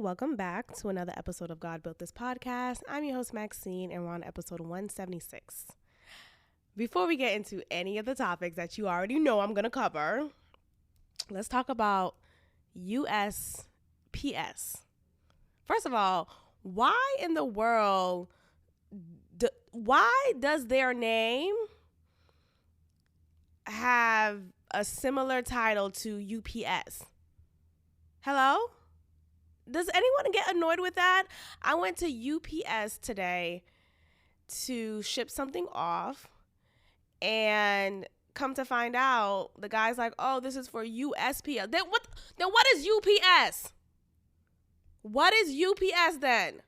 welcome back to another episode of God Built This Podcast. I'm your host, Maxine, and we're on episode 176. Before we get into any of the topics that you already know I'm going to cover, let's talk about USPS. First of all, why in the world, why does their name have a similar title to UPS? Hello? Does anyone get annoyed with that? I went to UPS today to ship something off, and come to find out, the guy's like, oh, this is for USPS. Then what is UPS? What is UPS then?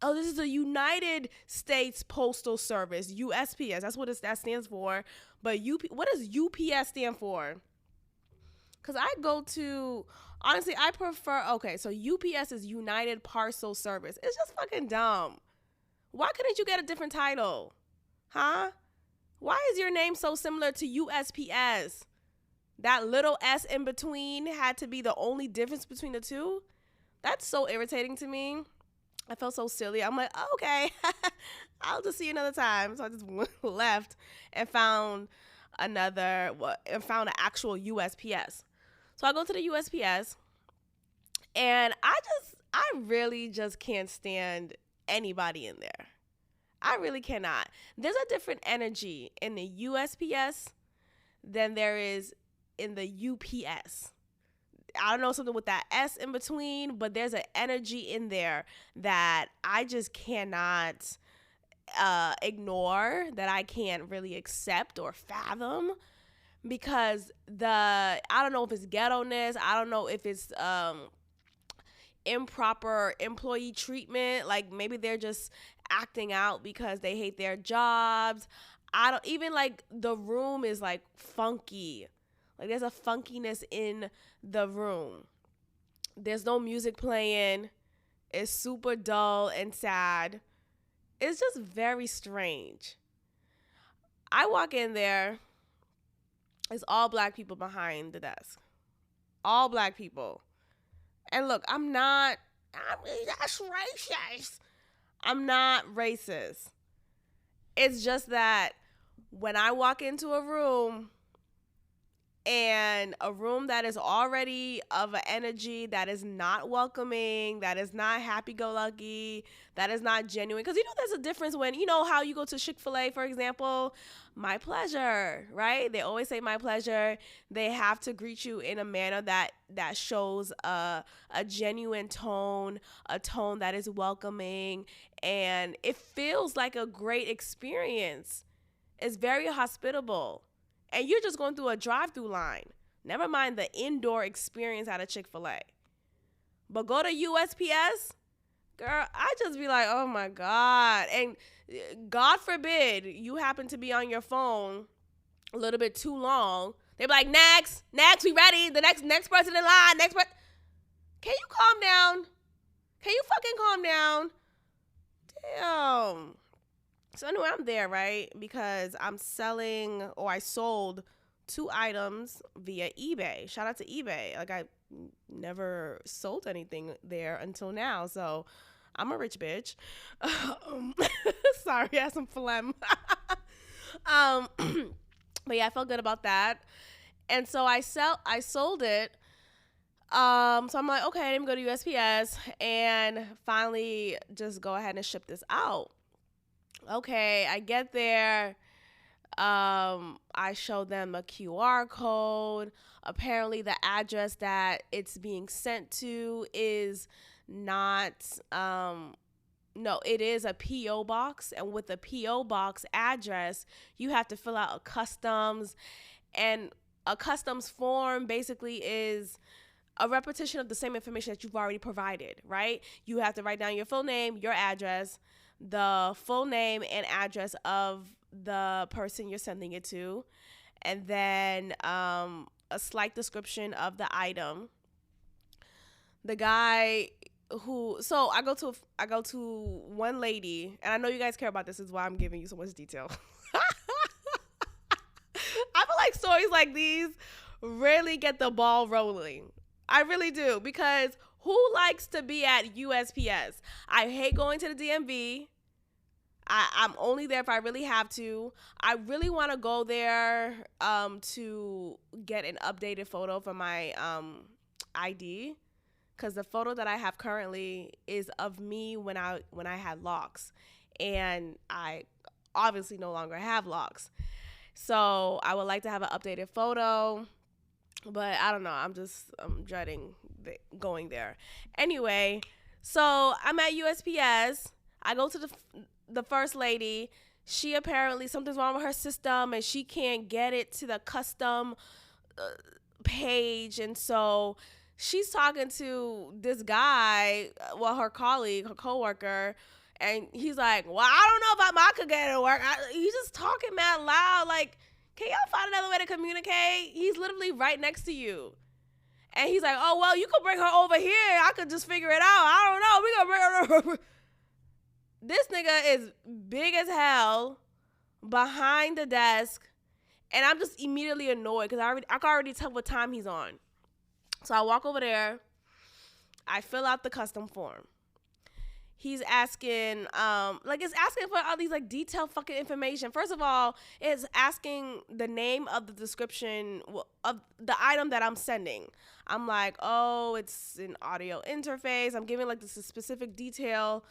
Oh, this is the United States Postal Service, USPS. That's what that stands for. But what does UPS stand for? Because honestly, I prefer, so UPS is United Parcel Service. It's just fucking dumb. Why couldn't you get a different title? Huh? Why is your name so similar to USPS? That little S in between had to be the only difference between the two? That's so irritating to me. I felt so silly. I'm like, oh, okay, I'll just see you another time. So I just left and found an actual USPS. So I go to the USPS, and I really just can't stand anybody in there. I really cannot. There's a different energy in the USPS than there is in the UPS. I don't know, something with that S in between, but there's an energy in there that I just cannot ignore, that I can't really accept or fathom. Because I don't know if it's ghetto-ness, I don't know if it's improper employee treatment, like maybe they're just acting out because they hate their jobs. Even like the room is like funky. Like there's a funkiness in the room. There's no music playing. It's super dull and sad. It's just very strange. I walk in there. It's all black people behind the desk. All black people. And look, that's racist. I'm not racist. It's just that when I walk into a room, and a room that is already of an energy that is not welcoming, that is not happy-go-lucky, that is not genuine. Because there's a difference when, how you go to Chick-fil-A, for example, my pleasure, right? They always say my pleasure. They have to greet you in a manner that shows a genuine tone, a tone that is welcoming, and it feels like a great experience. It's very hospitable. And you're just going through a drive-through line. Never mind the indoor experience at a Chick-fil-A. But go to USPS, girl, I just be like, oh my God. And God forbid you happen to be on your phone a little bit too long. They be like, next, we ready. The next person in line, Can you calm down? Can you fucking calm down? Damn. So anyway, I'm there, right? Because I sold 2 items via eBay. Shout out to eBay. Like, I never sold anything there until now. So I'm a rich bitch. Sorry, I had some phlegm. But yeah, I felt good about that. And so I sold it. So I'm like, okay, let me go to USPS and finally just go ahead and ship this out. Okay, I get there. I show them a QR code. Apparently, the address that it's being sent to is not, it is a P.O. box. And with the P.O. box address, you have to fill out a customs. And a customs form basically is a repetition of the same information that you've already provided, right? You have to write down your full name, your address, the full name and address of the person you're sending it to, and then a slight description of the item. The guy I go to one lady, and I know you guys care about this, is why I'm giving you so much detail. I feel like stories like these really get the ball rolling. I really do, because Who likes to be at USPS? I hate going to the DMV. I'm only there if I really have to. I really want to go there to get an updated photo for my ID, because the photo that I have currently is of me when I had locks, and I obviously no longer have locks. So I would like to have an updated photo, but I don't know. I'm dreading going there. Anyway, so I'm at USPS. I go to the first lady. She apparently something's wrong with her system and she can't get it to the custom page, and so she's talking to this guy, well, her colleague, her coworker, and he's like, "Well, I don't know if I could get it to work." He's just talking mad loud. Like, can y'all find another way to communicate? He's literally right next to you. And he's like, "Oh, well, you could bring her over here. I could just figure it out. I don't know. We gonna bring her over." This nigga is big as hell behind the desk. And I'm just immediately annoyed because I can already tell what time he's on. So I walk over there. I fill out the custom form. He's asking, it's asking for all these, like, detailed fucking information. First of all, it's asking the name of the description of the item that I'm sending. I'm like, oh, it's an audio interface. I'm giving, like, this specific detail.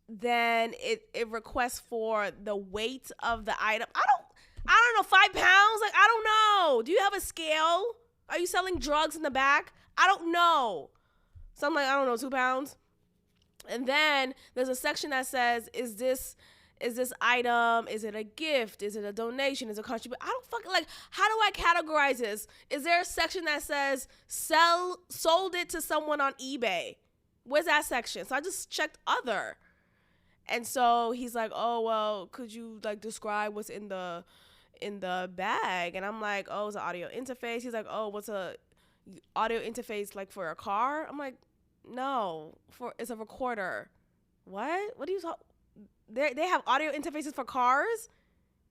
Then it requests for the weight of the item. I don't know, 5 pounds? Like, I don't know. Do you have a scale? Are you selling drugs in the back? I don't know. So I'm like, I don't know, 2 pounds. And then there's a section that says, is this item, is it a gift? Is it a donation? Is it a contribution? I don't fucking, like, how do I categorize this? Is there a section that says sold it to someone on eBay? Where's that section? So I just checked other. And so he's like, "Oh, well, could you, like, describe what's in the bag?" And I'm like, "Oh, it's an audio interface." He's like, "Oh, what's a audio interface, like, for a car?" I'm like, "No, it's a recorder." What do you talk? They have audio interfaces for cars?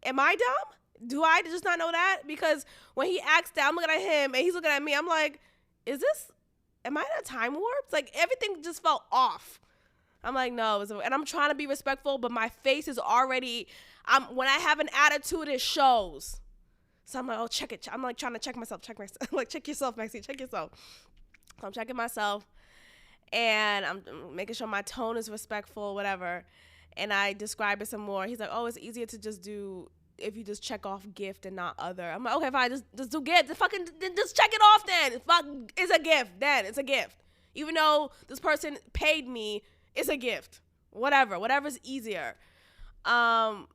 Am I dumb? Do I just not know that? Because when he asked that, I'm looking at him and he's looking at me. I'm like, am I in a time warp? It's like everything just felt off. I'm like, no, and I'm trying to be respectful, but my face is already, when I have an attitude, it shows. So I'm like, oh, check it. I'm like trying to check myself. Like, check yourself, Maxie, check yourself. So I'm checking myself, and I'm making sure my tone is respectful, whatever. And I describe it some more. He's like, oh, it's easier to just do if you just check off gift and not other. I'm like, okay, fine, just do gift. Just check it off then. It's a gift. Then it's a gift. Even though this person paid me, it's a gift. Whatever's easier.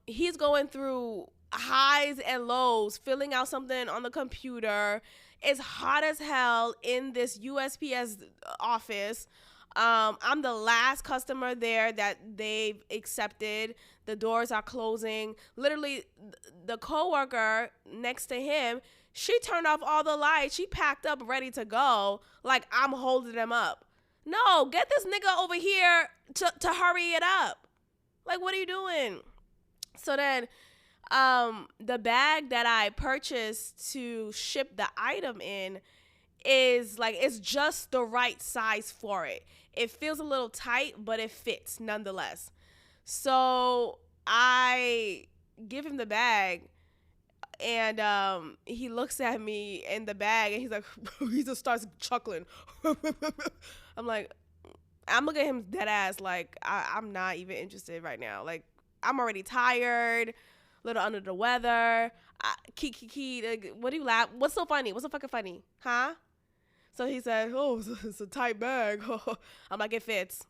He's going through highs and lows, filling out something on the computer. It's hot as hell in this USPS office. I'm the last customer there that they've accepted. The doors are closing. Literally, the coworker next to him, she turned off all the lights. She packed up, ready to go. Like, I'm holding them up. No, get this nigga over here to hurry it up. Like, what are you doing? So then, the bag that I purchased to ship the item in is, like, it's just the right size for it. It feels a little tight, but it fits nonetheless. So I give him the bag, and he looks at me in the bag, and he's like, he just starts chuckling. I'm like, I'm looking at him dead ass like, I'm not even interested right now. Like, I'm already tired, a little under the weather. Like, what do you laugh? What's so funny? What's so fucking funny? Huh? So he said, oh, it's a tight bag. I'm like, it fits.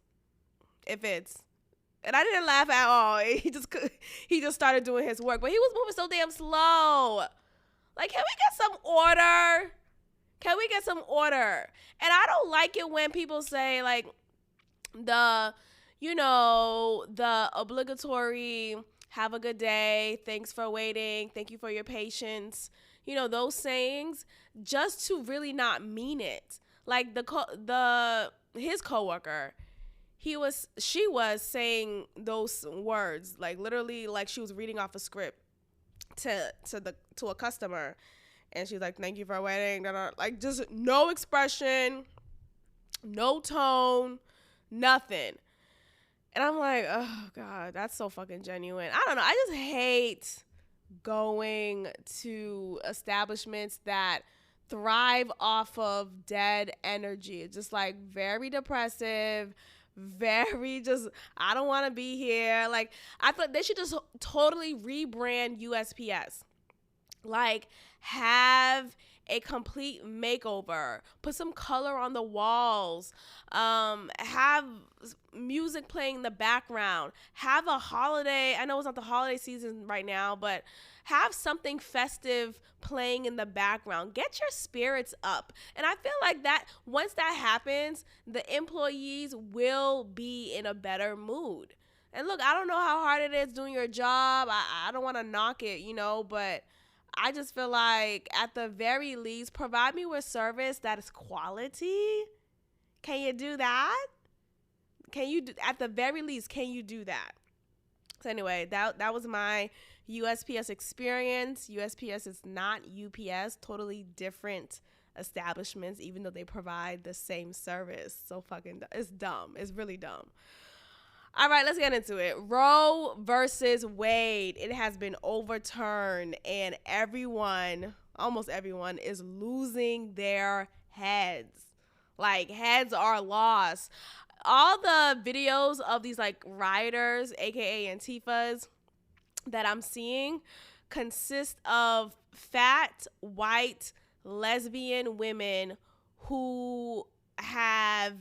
It fits. And I didn't laugh at all. He just started doing his work. But he was moving so damn slow. Like, can we get some order? Can we get some order? And I don't like it when people say, like, the obligatory, have a good day, thanks for waiting, thank you for your patience, those sayings, just to really not mean it. Like, his coworker, she was saying those words, like, literally, like she was reading off a script to a customer. And she's like, thank you for waiting. Like, just no expression. No tone, nothing. And I'm like, oh God, that's so fucking genuine. I don't know. I just hate going to establishments that thrive off of dead energy. It's just like very depressive, very just, I don't want to be here. Like, I thought they should just totally rebrand USPS. Like, have a complete makeover, put some color on the walls, have music playing in the background, have a holiday. I know it's not the holiday season right now, but have something festive playing in the background. Get your spirits up. And I feel like that once that happens, the employees will be in a better mood. And look, I don't know how hard it is doing your job. I don't want to knock it, but I just feel like at the very least, provide me with service that is quality. Can you do that? At the very least, can you do that? So anyway, that was my USPS experience. USPS is not UPS, totally different establishments, even though they provide the same service. So fucking, it's dumb. It's really dumb. All right, let's get into it. Roe versus Wade. It has been overturned, and almost everyone, is losing their heads. Like, heads are lost. All the videos of these, like, rioters, aka Antifas, that I'm seeing consist of fat, white, lesbian women who have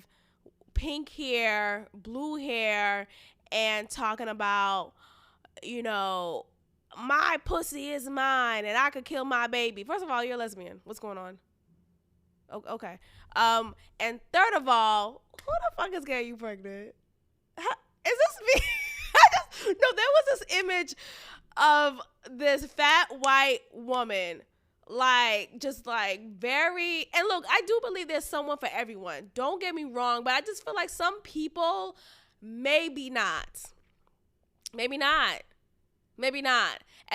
pink hair, blue hair, and talking about, my pussy is mine and I could kill my baby. First of all, you're a lesbian. What's going on? Okay. And third of all, who the fuck is getting you pregnant? Is this me? No, there was this image of this fat white woman, just very, and look, I do believe there's someone for everyone. Don't get me wrong, but I just feel like some people, maybe not. And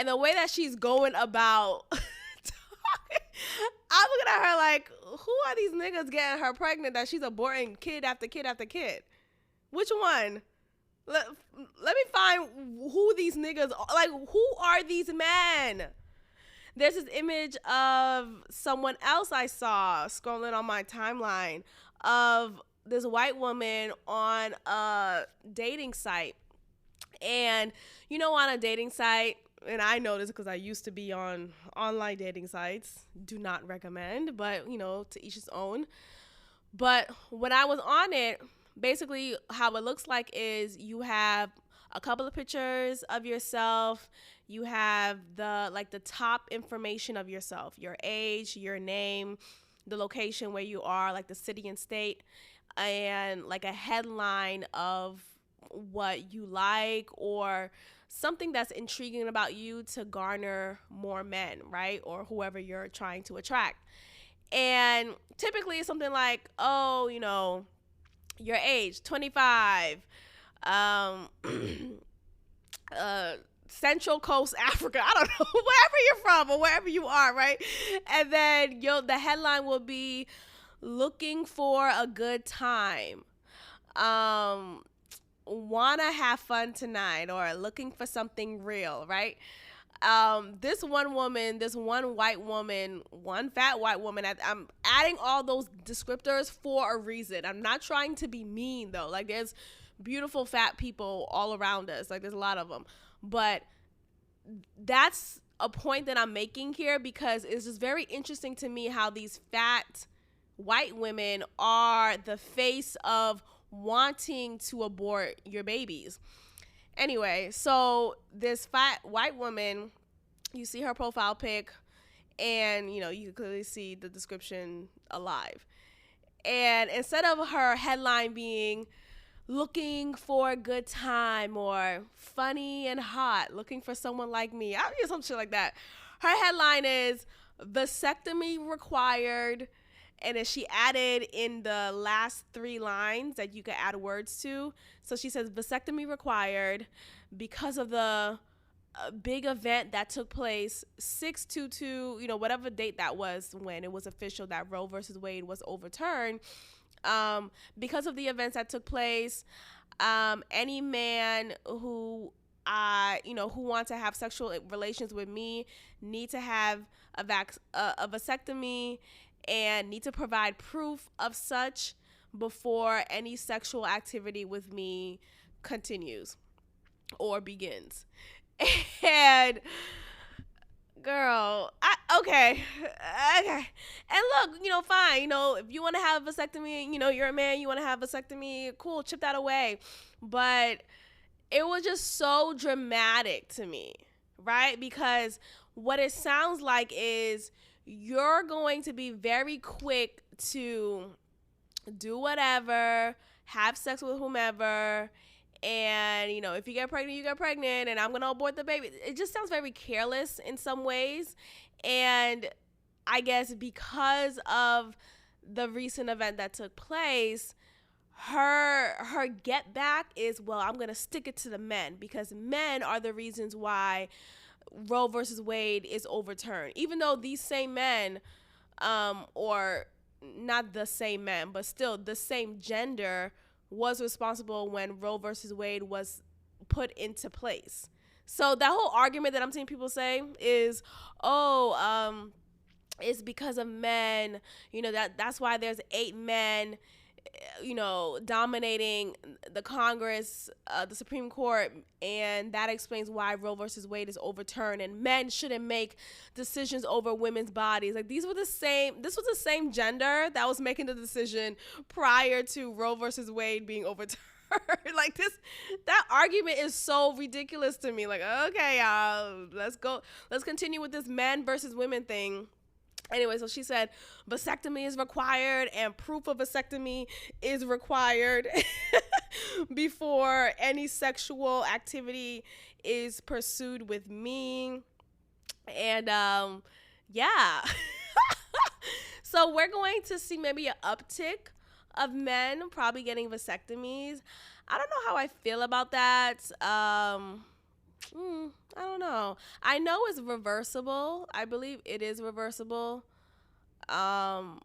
the way that she's going about talking, I'm looking at her like, who are these niggas getting her pregnant that she's aborting kid after kid after kid? Which one? Let me find who these niggas are. Like, who are these men? There's this image of someone else I saw scrolling on my timeline of this white woman on a dating site. And, on a dating site, and I know this because I used to be on online dating sites, do not recommend, but, to each his own. But when I was on it, basically how it looks like is you have a couple of pictures of yourself. You have the top information of yourself, your age, your name, the location where you are, like the city and state, and like a headline of what you like or something that's intriguing about you to garner more men, right? Or whoever you're trying to attract. And typically it's something like, your age, 25, Central Coast Africa, I don't know, wherever you're from or wherever you are, right? And then the headline will be looking for a good time, wanna have fun tonight, or looking for something real, right? This one white woman, one fat white woman, I'm adding all those descriptors for a reason. I'm not trying to be mean though. Like, there's beautiful fat people all around us. Like, there's a lot of them. But that's a point that I'm making here because it's just very interesting to me how these fat white women are the face of wanting to abort your babies. Anyway, so this fat white woman, you see her profile pic, and you can clearly see the description alive. And instead of her headline being looking for a good time or funny and hot, looking for someone like me, I mean, some shit like that, her headline is vasectomy required. And then she added in the last 3 lines that you could add words to. So she says, vasectomy required because of the big event that took place 6/22, whatever date that was when it was official that Roe versus Wade was overturned. Because of the events that took place, any man who who want to have sexual relations with me need to have a vasectomy and need to provide proof of such before any sexual activity with me continues or begins. And girl, okay. Okay. And look, fine, if you want to have a vasectomy, you're a man, you want to have a vasectomy, cool, chip that away. But it was just so dramatic to me, right? Because what it sounds like is you're going to be very quick to do whatever, have sex with whomever, and if you get pregnant, you get pregnant, and I'm gonna abort the baby. It just sounds very careless in some ways. And I guess because of the recent event that took place, her get back is, well, I'm gonna stick it to the men because men are the reasons why Roe versus Wade is overturned, even though these same men, or not the same men, but still the same gender was responsible when Roe versus Wade was put into place. So that whole argument that I'm seeing people say is, it's because of men, that's why there's 8 men, dominating the Congress, the Supreme Court, and that explains why Roe versus Wade is overturned, and men shouldn't make decisions over women's bodies. Like, this was the same gender that was making the decision prior to Roe versus Wade being overturned. Like, that argument is so ridiculous to me. Like, okay, let's continue with this men versus women thing. Anyway, so she said vasectomy is required and proof of vasectomy is required before any sexual activity is pursued with me. And yeah. So we're going to see maybe an uptick of men probably getting vasectomies. I don't know how I feel about that. I don't know. I know it's reversible. I believe it is reversible. I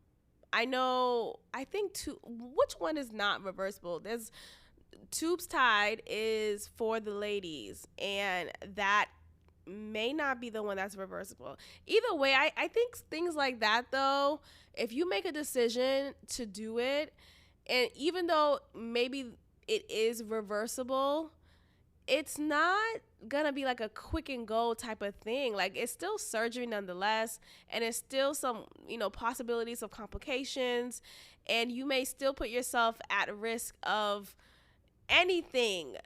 think which one is not reversible? There's tubes tied is for the ladies, and that may not be the one that's reversible. Either way, I think things like that, though, if you make a decision to do it, and even though maybe it is reversible, it's not gonna be like a quick and go type of thing. Like, it's still surgery nonetheless, and it's still some possibilities of complications, and you may still put yourself at risk of anything,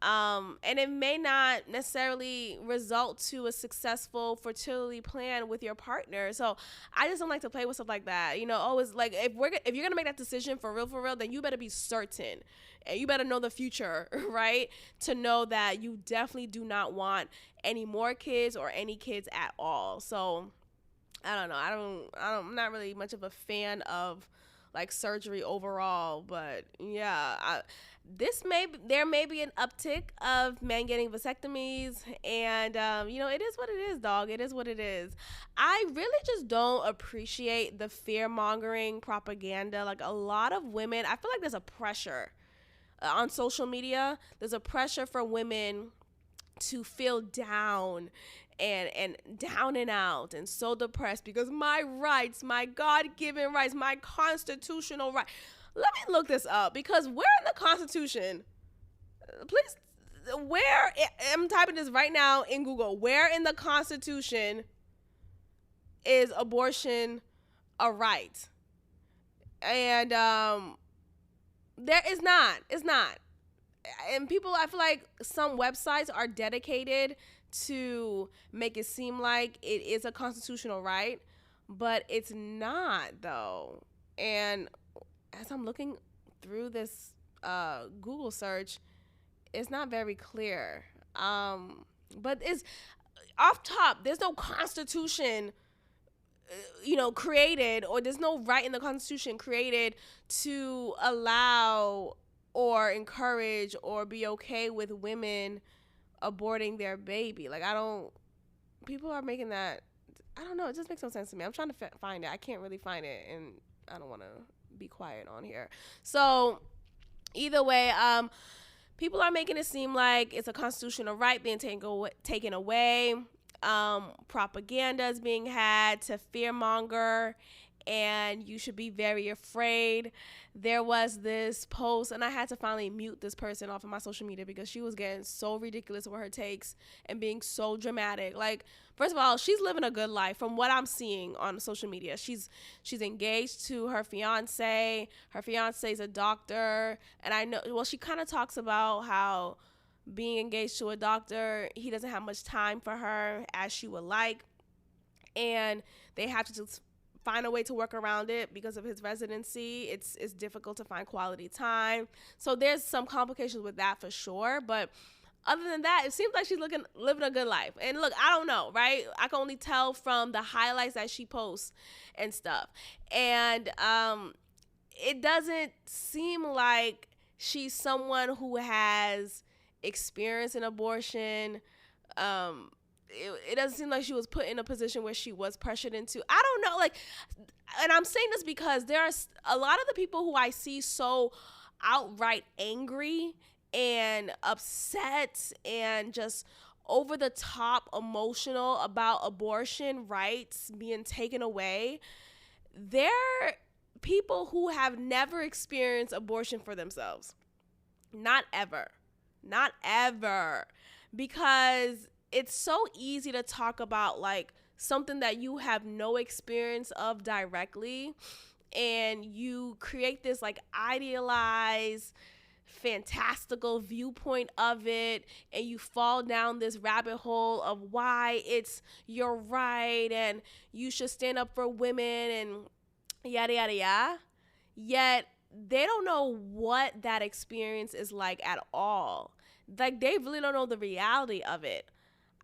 and it may not necessarily result to a successful fertility plan with your partner. So I just don't like to play with stuff like that. Always, like, if you're gonna make that decision for real, then you better be certain, and you better know the future, right? To know that you definitely do not want any more kids or any kids at all. So I don't know. I'm not really much of a fan of like surgery overall, but yeah, there may be an uptick of men getting vasectomies, and it is what it is, dog. It is what it is. I really just don't appreciate the fear mongering propaganda. Like, a lot of women, I feel like there's a pressure on social media. There's a pressure for women to feel down and down and out and so depressed because my rights, my God-given rights, my constitutional right. Let me look this up, because where in the Constitution, please, I'm typing this right now in Google, where in the Constitution is abortion a right? And there is not. It's not. And people, I feel like some websites are dedicated to make it seem like it is a constitutional right, but it's not, though. And as I'm looking through this Google search, it's not very clear. But it's off top. There's no constitution, created, or there's no right in the Constitution created to allow or encourage or be okay with women aborting their baby. Like, people are making that, I don't know, it just makes no sense to me. I'm trying to find it. I can't really find it, and I don't want to be quiet on here. So either way, people are making it seem like it's a constitutional right being taken away. Propaganda is being had to fearmonger, and you should be very afraid. There was this post, and I had to finally mute this person off of my social media because she was getting so ridiculous with her takes and being so dramatic. Like, first of all, she's living a good life from what I'm seeing on social media. She's engaged to her fiance. Her fiance is a doctor, and I know. Well, she kind of talks about how being engaged to a doctor, he doesn't have much time for her as she would like, and they have to just find a way to work around it because of his residency. It's difficult to find quality time. So there's some complications with that for sure. But other than that, it seems like she's living a good life. And look, I don't know, right? I can only tell from the highlights that she posts and stuff. And it doesn't seem like she's someone who has experienced an abortion. It doesn't seem like she was put in a position where she was pressured into. I don't know, like, and I'm saying this because there are a lot of the people who I see so outright angry and upset and just over the top emotional about abortion rights being taken away. They're people who have never experienced abortion for themselves. Not ever. Not ever. Because it's so easy to talk about like something that you have no experience of directly, and you create this like idealized fantastical viewpoint of it, and you fall down this rabbit hole of why it's your right and you should stand up for women and yada yada yada. Yet they don't know what that experience is like at all. Like, they really don't know the reality of it.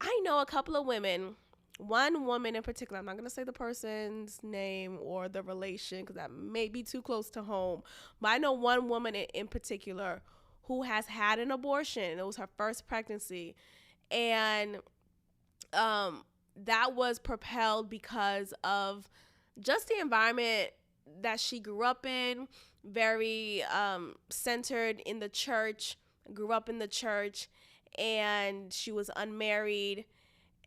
I know a couple of women, one woman in particular. I'm not going to say the person's name or the relation because that may be too close to home. But I know one woman in particular who has had an abortion. It was her first pregnancy. And that was propelled because of just the environment that she grew up in, very centered in the church, grew up in the church, and she was unmarried,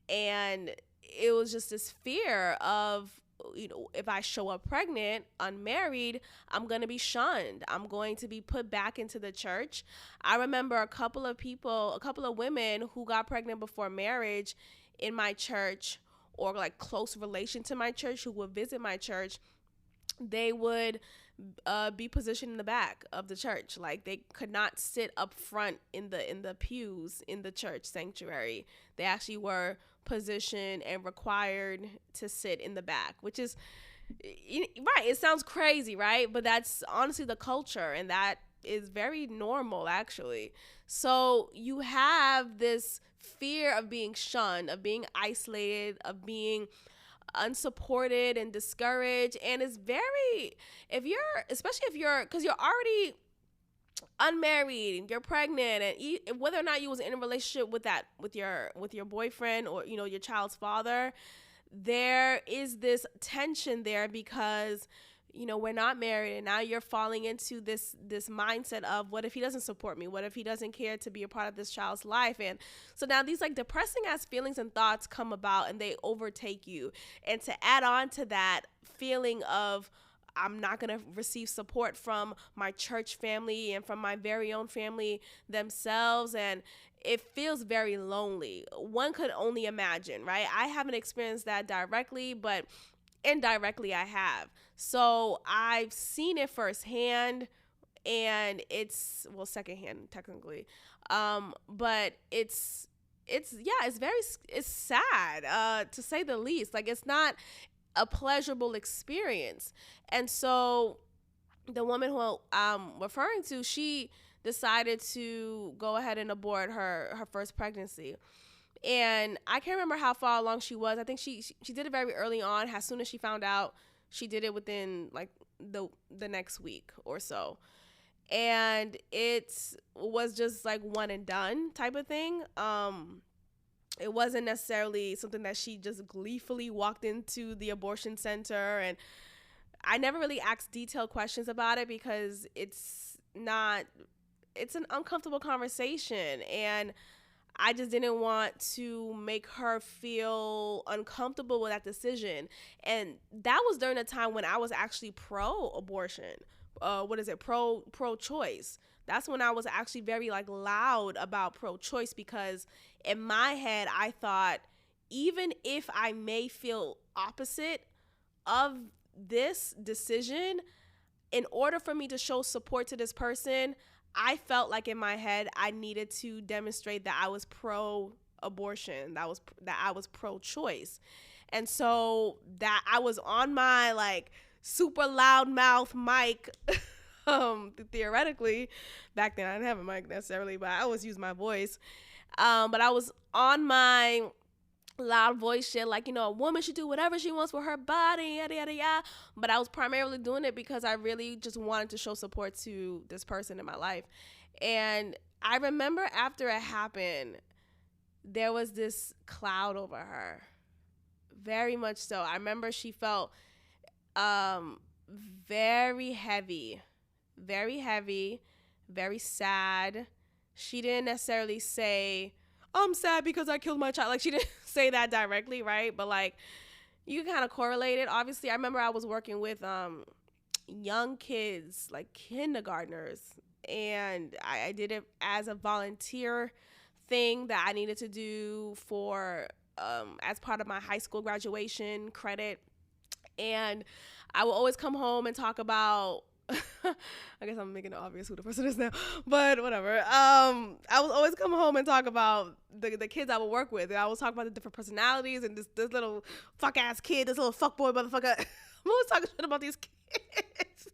and it was just this fear of, you know, if I show up pregnant, unmarried, I'm going to be shunned. I'm going to be put back into the church. I remember a couple of women who got pregnant before marriage in my church, or like close relation to my church, who would visit my church. They would be positioned in the back of the church. Like, they could not sit up front in the pews in the church sanctuary. They actually were positioned and required to sit in the back, which is right. It sounds crazy, right? But that's honestly the culture, and that is very normal, actually. So you have this fear of being shunned, of being isolated, of being unsupported and discouraged. And it's very, especially if you're because you're already unmarried and you're pregnant, and whether or not you was in a relationship with your boyfriend or, you know, your child's father, there is this tension there because, you know, we're not married, and now you're falling into this mindset of, what if he doesn't support me? What if he doesn't care to be a part of this child's life? And so now these like depressing ass feelings and thoughts come about, and they overtake you. And to add on to that feeling of, I'm not going to receive support from my church family and from my very own family themselves, and it feels very lonely. One could only imagine, right? I haven't experienced that directly, but indirectly I have. So I've seen it firsthand, and it's, well, secondhand technically. But it's sad, to say the least. Like, it's not a pleasurable experience. And so the woman who I'm referring to, she decided to go ahead and abort her first pregnancy. And I can't remember how far along she was. I think she did it very early on. As soon as she found out, she did it within like the next week or so. And it was just like one and done type of thing. It wasn't necessarily something that she just gleefully walked into the abortion center and I never really asked detailed questions about it because it's an uncomfortable conversation, and I just didn't want to make her feel uncomfortable with that decision. And that was during a time when I was actually pro-abortion. Pro-choice. That's when I was actually very like loud about pro-choice, because in my head I thought, even if I may feel opposite of this decision, in order for me to show support to this person, I felt like in my head I needed to demonstrate that I was pro-abortion, that I was pro-choice. And so that I was on my like super loud mouth mic, theoretically. Back then I didn't have a mic necessarily, but I always use my voice. But I was on my loud voice shit, like, a woman should do whatever she wants with her body, yada yada yada. But I was primarily doing it because I really just wanted to show support to this person in my life. And I remember after it happened, there was this cloud over her, very much so. I remember she felt very heavy, very sad. She didn't necessarily say, I'm sad because I killed my child. Like, she didn't say that directly, right? But like, you kind of correlate it. Obviously, I remember I was working with young kids, like kindergartners, and I did it as a volunteer thing that I needed to do for as part of my high school graduation credit. And I will always come home and talk about I guess I'm making it obvious who the person is now, but whatever. I would always come home and talk about the kids I would work with, and I was talking about the different personalities, and this little fuck ass kid, this little fuck boy motherfucker. I'm always talking shit about these kids.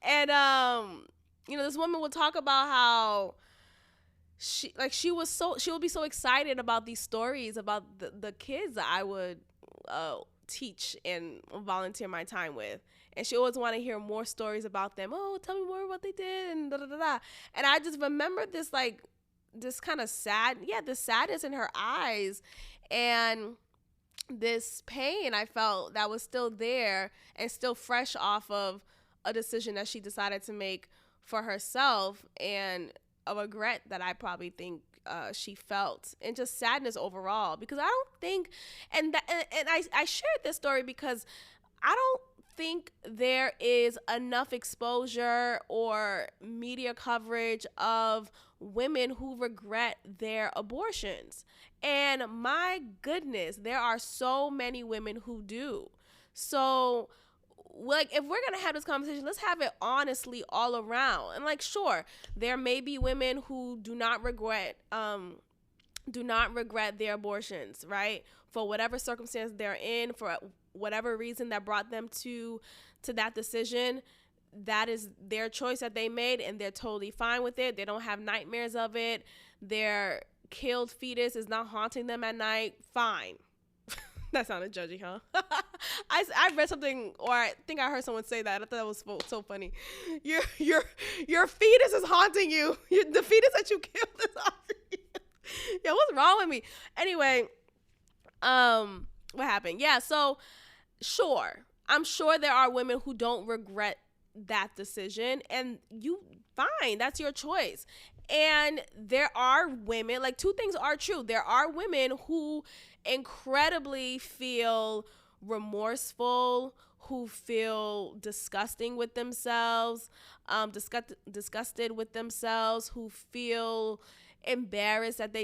And this woman would talk about how she would be so excited about these stories about the kids that I would teach and volunteer my time with. And she always want to hear more stories about them. Oh, tell me more about what they did, and da da da da. And I just remember this kind of this sadness in her eyes, and this pain I felt that was still there and still fresh off of a decision that she decided to make for herself, and a regret that I probably think she felt, and just sadness overall. Because I don't think, and I shared this story because I don't think there is enough exposure or media coverage of women who regret their abortions. And my goodness, there are so many women who do. So like, if we're gonna have this conversation, let's have it honestly all around. And like, sure, there may be women who do not regret their abortions, right? For whatever circumstance they're in, for whatever reason that brought them to that decision. That is their choice that they made, and they're totally fine with it. They don't have nightmares of it. Their killed fetus is not haunting them at night. Fine. That sounded judgy, huh? I read something, or I think I heard someone say that. I thought that was so funny. Your fetus is haunting you. The fetus that you killed is haunting you. Yeah, what's wrong with me? Anyway, what happened? Yeah, so sure, I'm sure there are women who don't regret that decision, and fine, that's your choice. And there are women, like, two things are true. There are women who incredibly feel remorseful, who feel disgusted with themselves, who feel embarrassed that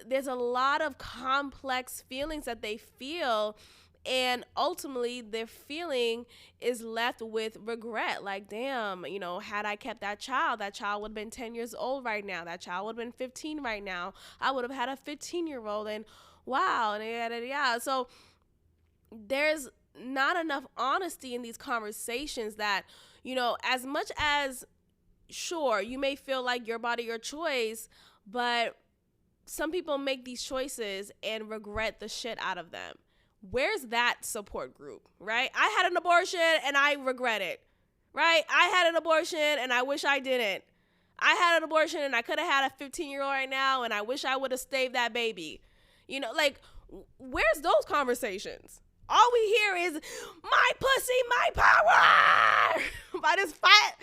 there's a lot of complex feelings that they feel, and ultimately their feeling is left with regret. Like, damn, had I kept that child would have been 10 years old right now. That child would have been 15 right now. I would have had a 15-year-old, and wow, and yada, yada, yada. So there's not enough honesty in these conversations that, as much as, sure, you may feel like your body, your choice, but some people make these choices and regret the shit out of them. Where's that support group, right? I had an abortion and I regret it, right? I had an abortion and I wish I didn't. I had an abortion and I could have had a 15-year-old right now, and I wish I would have saved that baby. Like, where's those conversations? All we hear is my pussy, my power by this fat,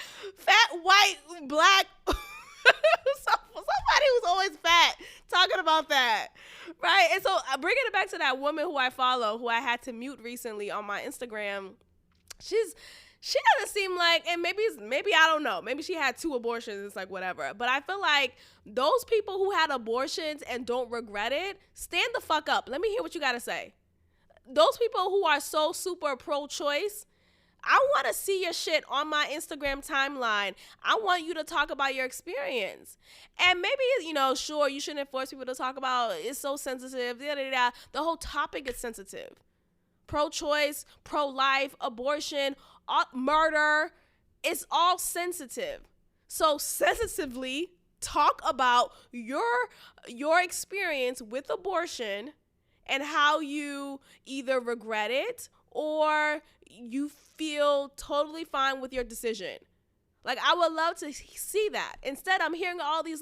white, black, somebody who's always fat talking about that, right? And so bringing it back to that woman who I follow, who I had to mute recently on my Instagram, she doesn't seem like, and maybe I don't know, maybe she had 2 abortions, it's like whatever, but I feel like those people who had abortions and don't regret it, stand the fuck up. Let me hear what you gotta say. Those people who are so super pro-choice, I want to see your shit on my Instagram timeline. I want you to talk about your experience. And maybe, sure, you shouldn't force people to talk about it's so sensitive. The whole topic is sensitive. Pro-choice, pro-life, abortion, murder, it's all sensitive. So sensitively talk about your experience with abortion and how you either regret it or you feel totally fine with your decision. Like, I would love to see that. Instead, I'm hearing all these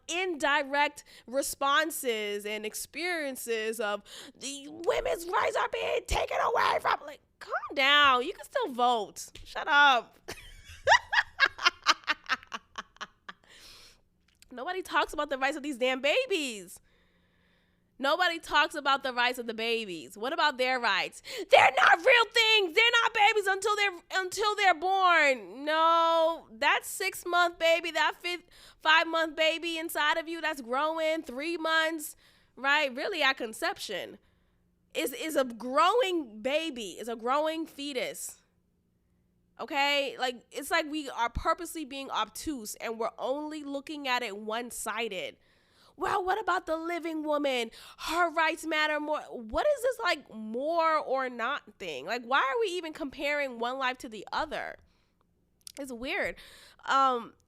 indirect responses and experiences of the women's rights are being taken away from. Like, calm down. You can still vote. Shut up. Nobody talks about the rights of these damn babies. Nobody talks about the rights of the babies. What about their rights? They're not real things. They're not babies until they're born. No, that 6-month baby, that 5-month baby inside of you that's growing 3 months, right? Really at conception is a growing baby, is a growing fetus. Okay? Like, it's like we are purposely being obtuse and we're only looking at it one-sided. Well, what about the living woman? Her rights matter more. What is this like more or not thing? Like, why are we even comparing one life to the other? It's weird.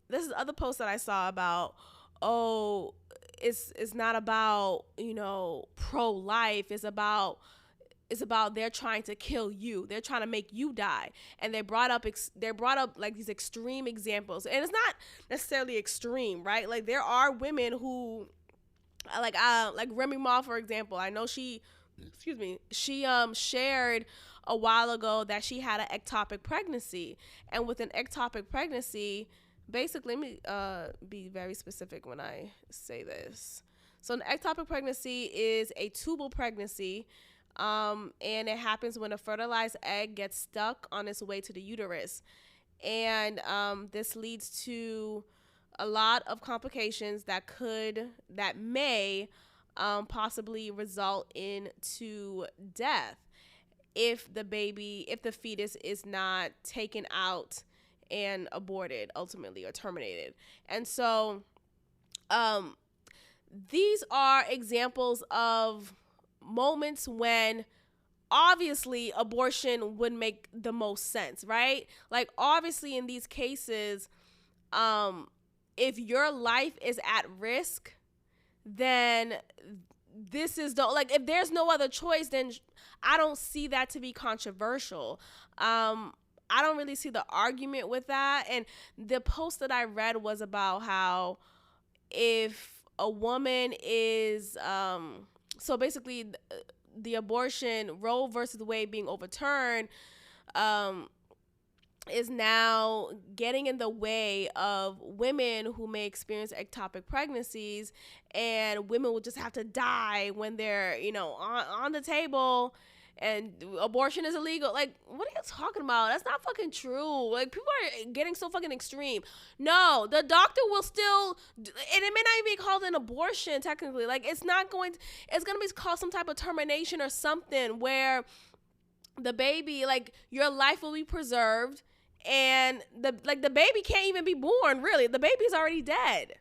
This is other post that I saw about, it's not about, pro-life. It's about they're trying to kill you. They're trying to make you die. And they brought up like these extreme examples. And it's not necessarily extreme, right? Like, there are women who like Remy Ma, for example. I know she shared a while ago that she had an ectopic pregnancy. And with an ectopic pregnancy, basically, let me be very specific when I say this. So an ectopic pregnancy is a tubal pregnancy. And it happens when a fertilized egg gets stuck on its way to the uterus. And this leads to a lot of complications that may possibly result into death if the fetus is not taken out and aborted ultimately or terminated. And so these are examples of moments when obviously abortion would make the most sense, right? Like, obviously in these cases, if your life is at risk, then this is if there's no other choice, then I don't see that to be controversial. I don't really see the argument with that. And the post that I read was about how if a woman is, so basically the abortion, Roe versus Wade being overturned, is now getting in the way of women who may experience ectopic pregnancies, and women will just have to die when they're, on the table, and abortion is illegal. Like, what are you talking about? That's not fucking true. Like, people are getting so fucking extreme. No, the doctor will still, and it may not even be called an abortion technically. Like, it's going to be called some type of termination or something where the baby, like, your life will be preserved. And the baby can't even be born, really. The baby's already dead.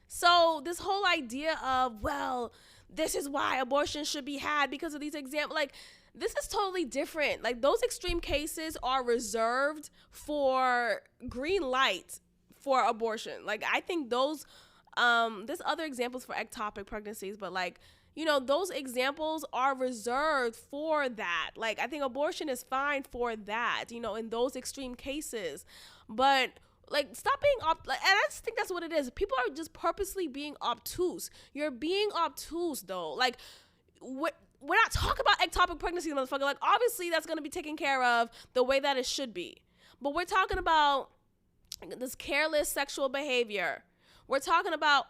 So this whole idea of, well, this is why abortion should be had because of these examples, like, this is totally different. Like, those extreme cases are reserved for green light for abortion. Like, I think those, there's other examples for ectopic pregnancies, but like, those examples are reserved for that. Like, I think abortion is fine for that, in those extreme cases. But, like, stop being and I just think that's what it is. People are just purposely being obtuse. You're being obtuse, though. Like, we're not talking about ectopic pregnancy, motherfucker. Like, obviously, that's going to be taken care of the way that it should be. But we're talking about this careless sexual behavior. We're talking about,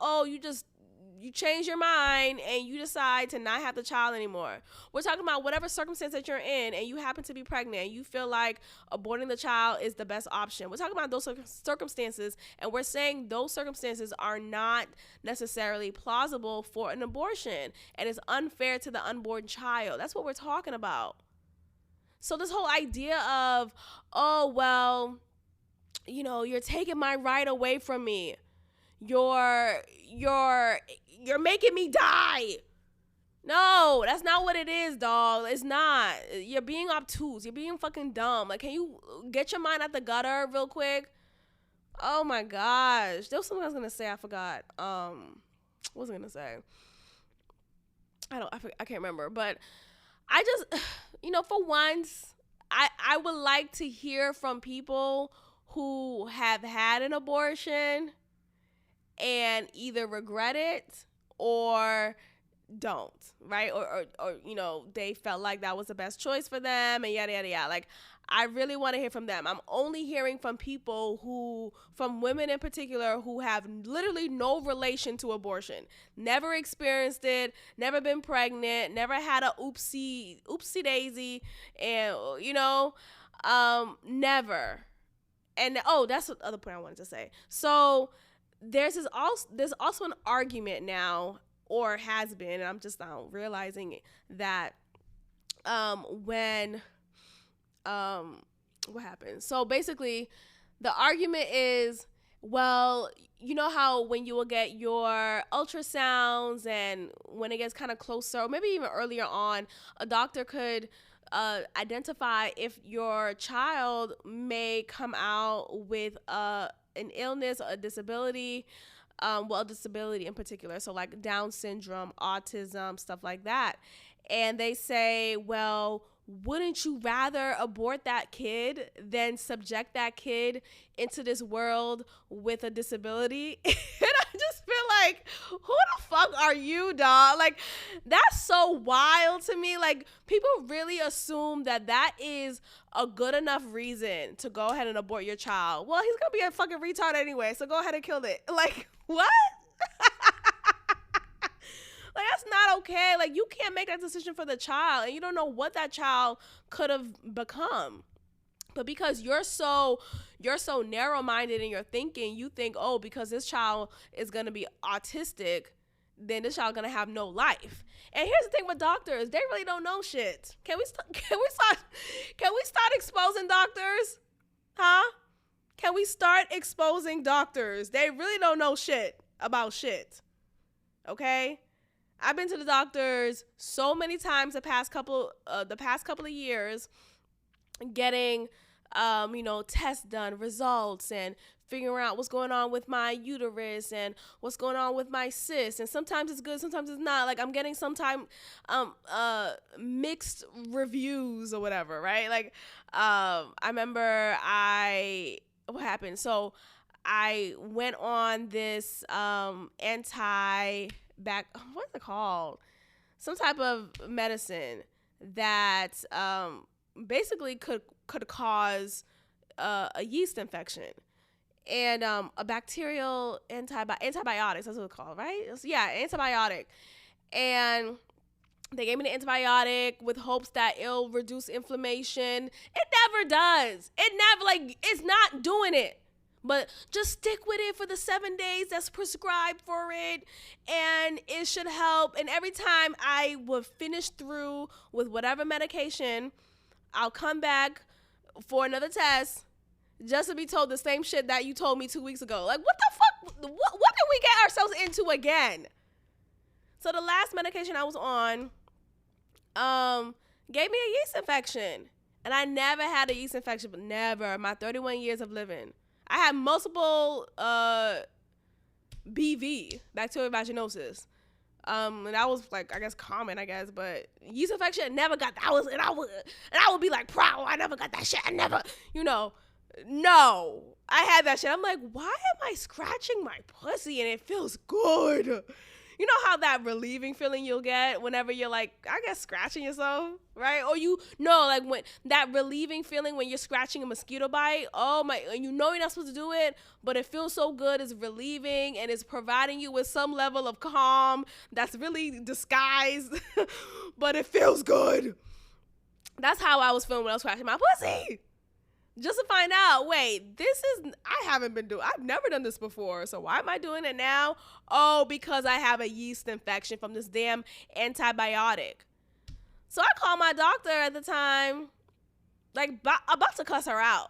you change your mind and you decide to not have the child anymore. We're talking about whatever circumstance that you're in and you happen to be pregnant and you feel like aborting the child is the best option. We're talking about those circumstances, and we're saying those circumstances are not necessarily plausible for an abortion and it's unfair to the unborn child. That's what we're talking about. So this whole idea of, you're taking my right away from me. You're making me die. No, that's not what it is, dog. It's not. You're being obtuse. You're being fucking dumb. Like, can you get your mind out the gutter real quick? Oh my gosh. There was something I was gonna say. I forgot. What was I gonna say? I can't remember. But I just, for once, I would like to hear from people who have had an abortion and either regret it or don't, right? Or they felt like that was the best choice for them and yada, yada, yada. Like, I really want to hear from them. I'm only hearing from from women in particular, who have literally no relation to abortion. Never experienced it, never been pregnant, never had a oopsie daisy, and, never. And, that's the other point I wanted to say. So, there's also an argument now, or has been, and I'm just now realizing it, that what happened? So basically, the argument is, well, you know how when you will get your ultrasounds, and when it gets kind of closer, or maybe even earlier on, a doctor could identify if your child may come out with an illness or a disability, a disability in particular, so like Down syndrome, autism, stuff like that. And they say, well, wouldn't you rather abort that kid than subject that kid into this world with a disability? And I just feel like, who the fuck are you, dog? Like, that's so wild to me. Like, people really assume that is a good enough reason to go ahead and abort your child. Well, he's gonna be a fucking retard anyway, so go ahead and kill it. Like, what? Like, that's not okay. Like, you can't make that decision for the child, and you don't know what that child could have become. But because you're so narrow-minded in your thinking, you think, because this child is going to be autistic, then this child going to have no life. And here's the thing with doctors. They really don't know shit. Can we start exposing doctors? Huh? Can we start exposing doctors? They really don't know shit about shit. Okay? I've been to the doctors so many times the past couple of years, getting tests done, results, and figuring out what's going on with my uterus and what's going on with my cyst. And sometimes it's good, sometimes it's not. Like, I'm getting sometimes mixed reviews or whatever, right? Like, I remember what happened? So I went on this what's it called? Some type of medicine that basically could cause a yeast infection, and a bacterial antibiotics. That's what it's called, right? Antibiotic. And they gave me the antibiotic with hopes that it'll reduce inflammation. It never does. It's not doing it. But just stick with it for the 7 days that's prescribed for it, and it should help. And every time I would finish through with whatever medication, I'll come back for another test just to be told the same shit that you told me 2 weeks ago. Like, what the fuck? What did we get ourselves into again? So the last medication I was on gave me a yeast infection. And I never had a yeast infection, but never. My 31 years of living. I had multiple BV, bacterial vaginosis. And that was, like, I guess common, but yeast infection, never got that. And I would be like, proud, I never got that shit. I never, no, I had that shit. I'm like, why am I scratching my pussy and it feels good? You know how that relieving feeling you'll get whenever you're like, I guess, scratching yourself, right? Or like when that relieving feeling when you're scratching a mosquito bite. Oh my, and you know you're not supposed to do it, but it feels so good. It's relieving and it's providing you with some level of calm that's really disguised, but it feels good. That's how I was feeling when I was scratching my pussy. Just to find out, wait, I've never done this before. So why am I doing it now? Oh, because I have a yeast infection from this damn antibiotic. So I called my doctor at the time, like about to cuss her out.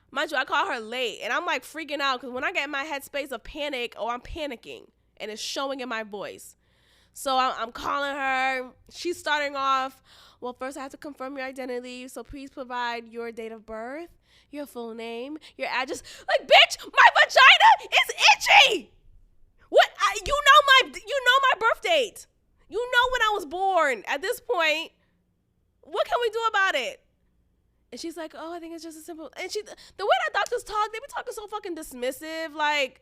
Mind you, I called her late and I'm like freaking out because when I get in my headspace of panic, I'm panicking and it's showing in my voice. So I'm calling her. She's starting off, well, first I have to confirm your identity. So please provide your date of birth, your full name, your address. Like, bitch, my vagina is itchy. What? You know my birth date. You know when I was born. At this point, what can we do about it? And she's like, oh, I think it's just a simple. And the way that doctors talk, they be talking so fucking dismissive. Like,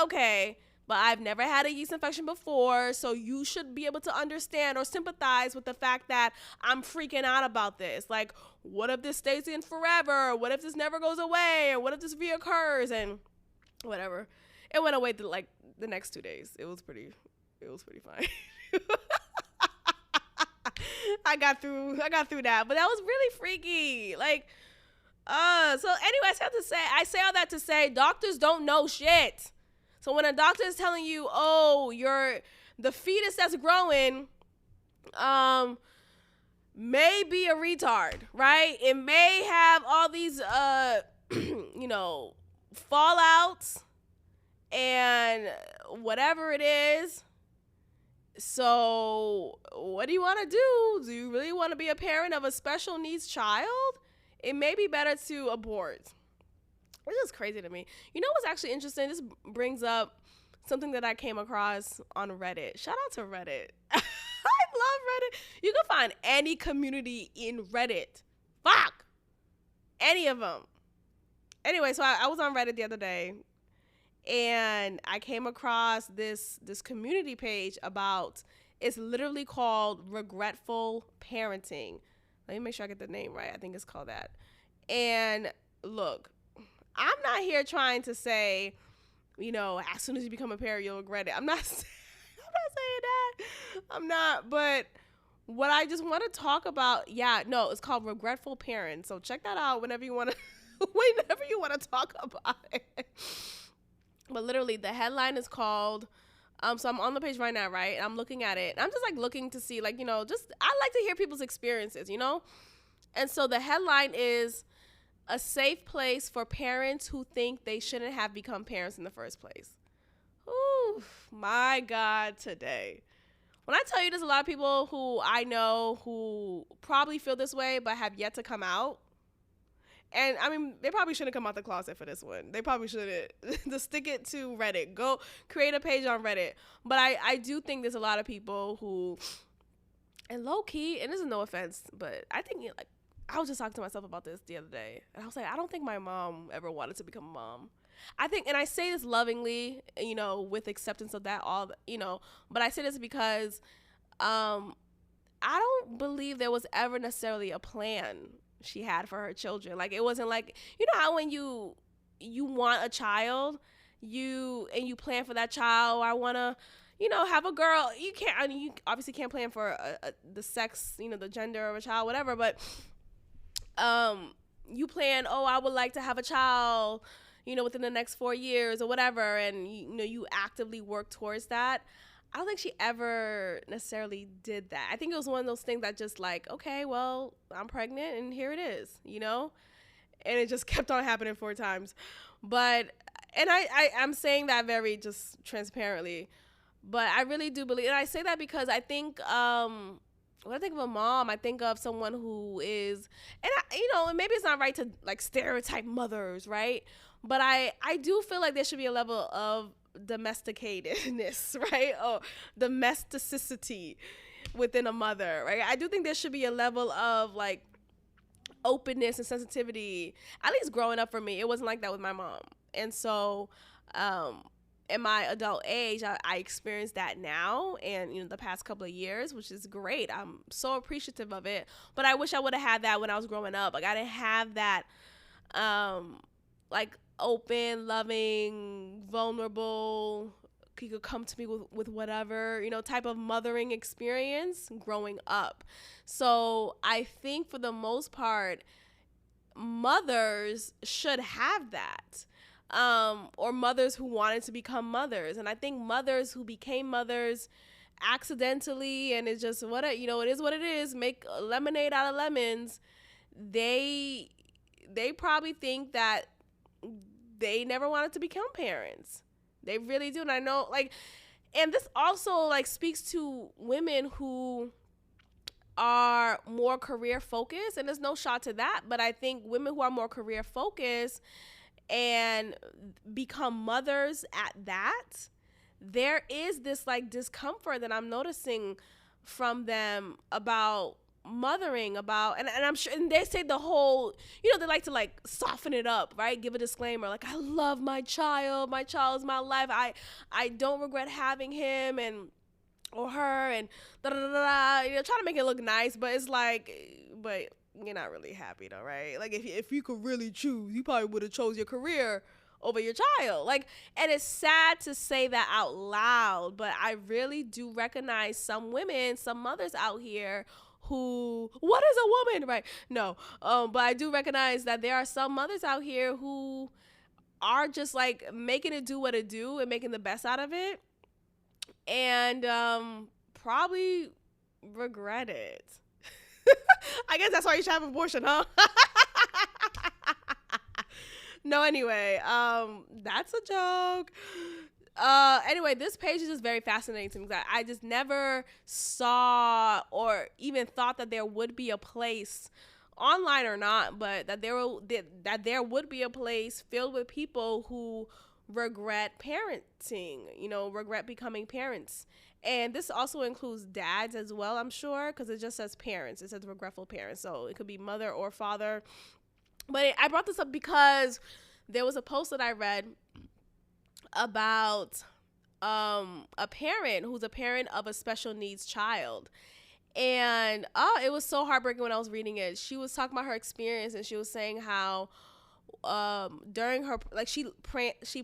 okay, but I've never had a yeast infection before, so you should be able to understand or sympathize with the fact that I'm freaking out about this. Like, what if this stays in forever? What if this never goes away? Or what if this reoccurs? And whatever. It went away like the next 2 days. It was pretty fine. I got through that, but that was really freaky. Like, so anyway, I say all that to say doctors don't know shit. So when a doctor is telling you, oh, the fetus that's growing, may be a retard, right? It may have all these, fallouts and whatever it is. So what do you want to do? Do you really want to be a parent of a special needs child? It may be better to abort. This is crazy to me. You know what's actually interesting? This brings up something that I came across on Reddit. Shout out to Reddit. I love Reddit. You can find any community in Reddit. Fuck. Any of them. Anyway, so I was on Reddit the other day, and I came across this community page about, it's literally called Regretful Parenting. Let me make sure I get the name right. I think it's called that. And look, I'm not here trying to say, as soon as you become a parent, you'll regret it. I'm not saying that. I'm not. But what I just want to talk about, it's called Regretful Parent. So check that out whenever you want to talk about it. But literally, the headline is called, so I'm on the page right now, right? And I'm looking at it. I'm just like looking to see, I like to hear people's experiences, And so the headline is, a safe place for parents who think they shouldn't have become parents in the first place. Ooh, my God, today. When I tell you there's a lot of people who I know who probably feel this way but have yet to come out. And I mean, they probably shouldn't come out the closet for this one. They probably shouldn't. Just stick it to Reddit. Go create a page on Reddit. But I do think there's a lot of people who, and low key, and this is no offense, but I think I was just talking to myself about this the other day. And I was like, I don't think my mom ever wanted to become a mom. I think, and I say this lovingly, with acceptance of that, but I say this because I don't believe there was ever necessarily a plan she had for her children. Like, it wasn't like, how when you want a child, you plan for that child, or I want to, have a girl. You obviously can't plan for the sex, the gender of a child, whatever, but you plan, I would like to have a child, within the next 4 years or whatever. And, you actively work towards that. I don't think she ever necessarily did that. I think it was one of those things that just like, okay, well, I'm pregnant and here it is, and it just kept on happening 4 times. But, and I'm saying that very just transparently, but I really do believe, and I say that because I think, when I think of a mom, I think of someone who is, and maybe it's not right to like stereotype mothers, right? But I do feel like there should be a level of domesticatedness, right? Or domesticity within a mother, right? I do think there should be a level of like openness and sensitivity. At least growing up for me, it wasn't like that with my mom. And so, in my adult age, I experienced that now, and the past couple of years, which is great. I'm so appreciative of it. But I wish I would have had that when I was growing up. Like, I didn't have that, like, open, loving, vulnerable, you could come to me with whatever, type of mothering experience growing up. So I think for the most part, mothers should have that. Or mothers who wanted to become mothers. And I think mothers who became mothers accidentally, and it's just it is what it is, make lemonade out of lemons, they probably think that they never wanted to become parents. They really do. And I know, like, and this also, like, speaks to women who are more career focused, and there's no shot to that, but I think women who are more career focused and become mothers at that, there is this, like, discomfort that I'm noticing from them about mothering, about, and I'm sure, and they say the whole, they like to, like, soften it up, right? Give a disclaimer, like, I love my child is my life, I don't regret having him and or her, and da da da da, trying to make it look nice, but it's like, but you're not really happy though, right? Like, if you could really choose, you probably would have chose your career over your child. Like, and it's sad to say that out loud, but I really do recognize some women, some mothers out here who, what is a woman, right? No, but I do recognize that there are some mothers out here who are just, like, making it do what it do and making the best out of it, and probably regret it. I guess that's why you should have an abortion, huh? No, anyway, that's a joke. Anyway, this page is just very fascinating to me. I just never saw or even thought that there would be a place, online or not, but that there would be a place filled with people who regret parenting, regret becoming parents. And this also includes dads as well, I'm sure, because it just says parents. It says regretful parents. So it could be mother or father. But I brought this up because there was a post that I read about a parent who's a parent of a special needs child. And it was so heartbreaking when I was reading it. She was talking about her experience, and she was saying how during her, like, she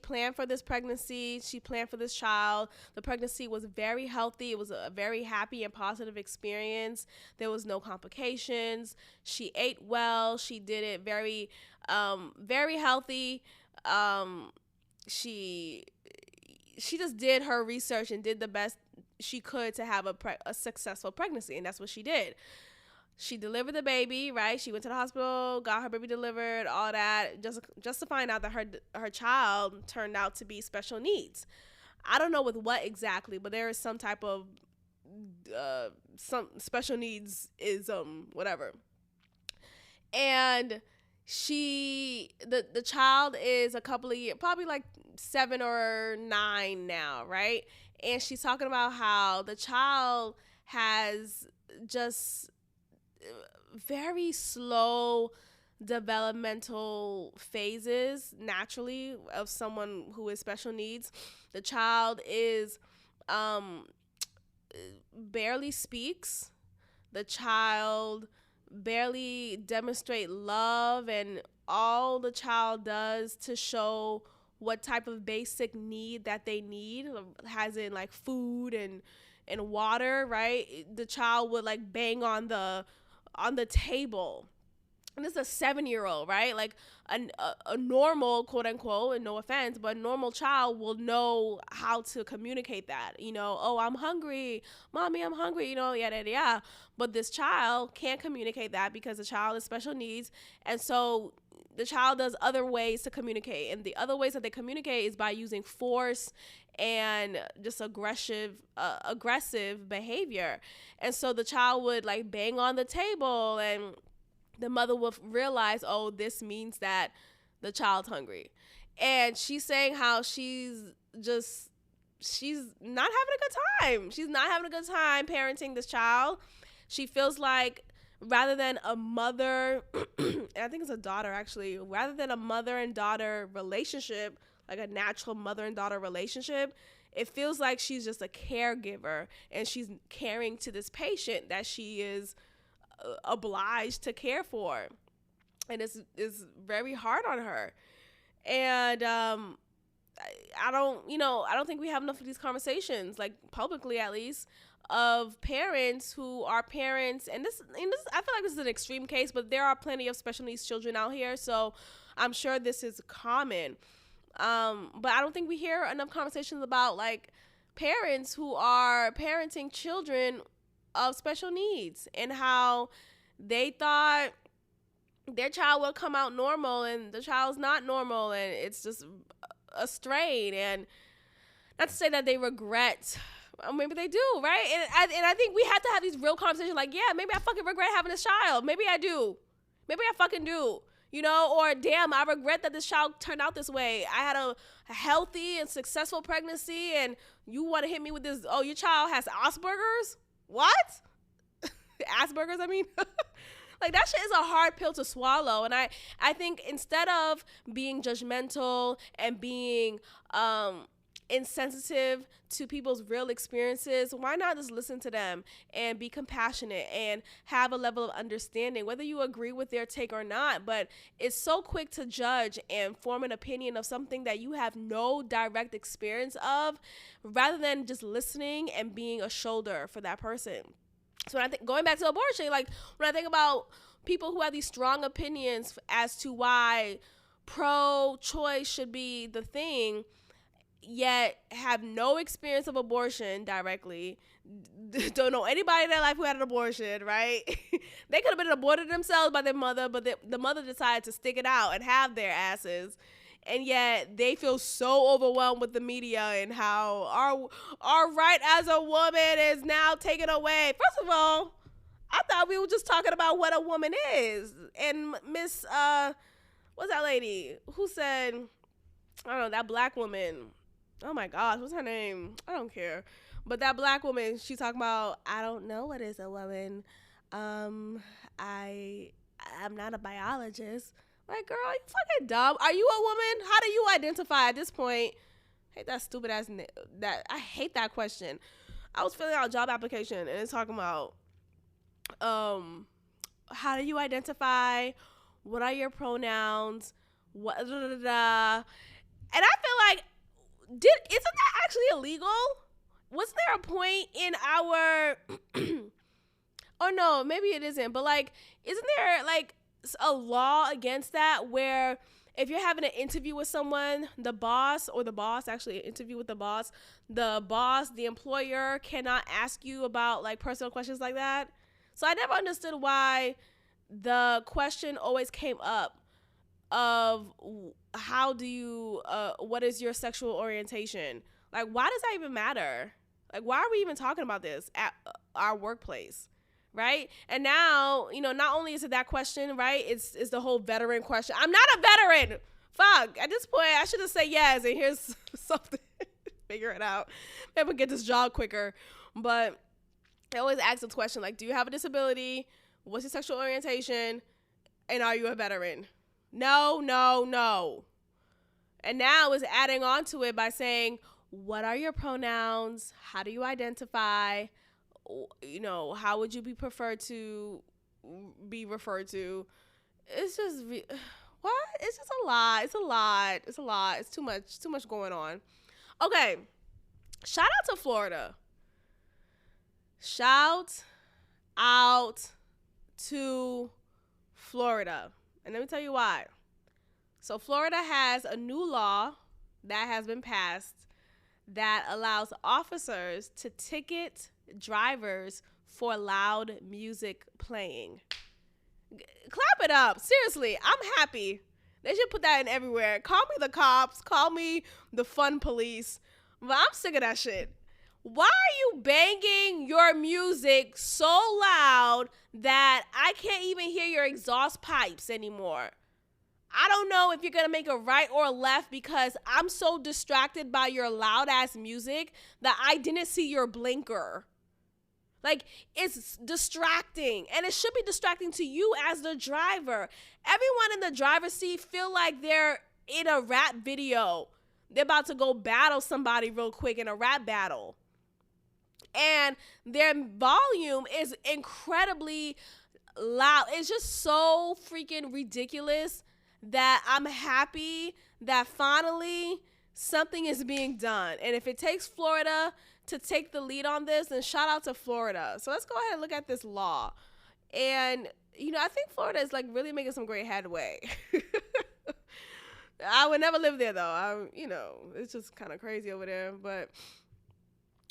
planned for this pregnancy, she planned for this child. The pregnancy was very healthy. It was a very happy and positive experience. There was no complications. She ate well. She did it very very healthy. She just did her research and did the best she could to have a successful pregnancy, and that's what she did. She delivered the baby, right? She went to the hospital, got her baby delivered, all that, just to find out that her child turned out to be special needs. I don't know with what exactly, but there is some type of some special needs is whatever. And the child is a couple of years, probably like 7 or 9 now, right? And she's talking about how the child has just very slow developmental phases naturally of someone who is special needs. The child is barely speaks. The child barely demonstrate love, and all the child does to show what type of basic need that they need, has in, like, food and water, right? The child would, like, bang on the table. And this is a 7-year-old, right? Like, a normal, quote unquote, and no offense, but a normal child will know how to communicate that. Oh, I'm hungry, mommy, I'm hungry, yada, yada, yada. But this child can't communicate that because the child is special needs. And so the child does other ways to communicate. And the other ways that they communicate is by using force and just aggressive behavior. And so the child would, like, bang on the table, and the mother will realize, oh, this means that the child's hungry. And she's saying how she's not having a good time. She's not having a good time parenting this child. She feels like, rather than a mother, and I think it's a daughter actually, rather than a mother and daughter relationship like a natural mother and daughter relationship. It feels like she's just a caregiver and she's caring to this patient that she is obliged to care for. And it's very hard on her. And I don't think we have enough of these conversations, like publicly at least, of parents who are parents. And this I feel like this is an extreme case, but there are plenty of special needs children out here. So I'm sure this is common. But I don't think we hear enough conversations about like parents who are parenting children of special needs and how they thought their child will come out normal and the child's not normal, and it's just a strain. And not to say that they regret, maybe they do, right? And I think we have to have these real conversations like, yeah, maybe I fucking regret having this child. Maybe I do. Maybe I fucking do. You know, or damn, I regret that this child turned out this way. I had a healthy and successful pregnancy, and you want to hit me with this, oh, your child has Asperger's? What? Asperger's, I mean? Like, that shit is a hard pill to swallow. And I think instead of being judgmental and being insensitive to people's real experiences, why not just listen to them and be compassionate and have a level of understanding, whether you agree with their take or not. But it's so quick to judge and form an opinion of something that you have no direct experience of, rather than just listening and being a shoulder for that person. So when I think, going back to abortion, like when I think about people who have these strong opinions as to why pro-choice should be the thing, yet have no experience of abortion directly, don't know anybody in their life who had an abortion, right? They could have been aborted themselves by their mother, but the mother decided to stick it out and have their asses. And yet they feel so overwhelmed with the media and how our right as a woman is now taken away. First of all, I thought we were just talking about what a woman is. And Miss, what's that lady who said, I don't know, that black woman, oh my gosh, what's her name? I don't care. But that black woman, she's talking about, I don't know what is a woman. I'm not a biologist. Like, girl, you fucking dumb. Are you a woman? How do you identify at this point? I hate that stupid ass, I hate that question. I was filling out a job application and it's talking about, how do you identify? What are your pronouns? What, da, da, da, da. And I feel like, isn't that actually illegal? Wasn't there a point in our, oh no, maybe it isn't, but like, isn't there like a law against that where if you're having an interview with someone, the boss, actually an interview with the boss, the employer cannot ask you about like personal questions like that? So I never understood why the question always came up of how do you, what is your sexual orientation? Like, why does that even matter? Like, why are we even talking about this at our workplace? Right? And now, you know, not only is it that question, right? It's the whole veteran question. I'm not a veteran. Fuck. At this point, I should have said yes. And here's something. Figure it out. Maybe we'll get this job quicker. But I always ask this question, like, do you have a disability? What's your sexual orientation? And are you a veteran? No, no, no. And now it's adding on to it by saying, what are your pronouns? How do you identify? You know, how would you be preferred to be referred to? It's just what? It's just a lot. It's a lot. It's a lot. It's too much going on. Okay. Shout out to Florida. Shout out to Florida. And let me tell you why. So Florida has a new law that has been passed that allows officers to ticket drivers for loud music playing. Clap it up. Seriously, I'm happy. They should put that in everywhere. Call me the cops. Call me the fun police. But I'm sick of that shit. Why are you banging your music so loud that I can't even hear your exhaust pipes anymore? I don't know if you're going to make a right or a left because I'm so distracted by your loud ass music that I didn't see your blinker. Like, it's distracting, and it should be distracting to you as the driver. Everyone in the driver's seat feel like they're in a rap video. They're about to go battle somebody real quick in a rap battle. And their volume is incredibly loud. It's just so freaking ridiculous that I'm happy that finally something is being done. And if it takes Florida to take the lead on this, then shout out to Florida. So let's go ahead and look at this law. And, I think Florida is like really making some great headway. I would never live there though. It's just kind of crazy over there. But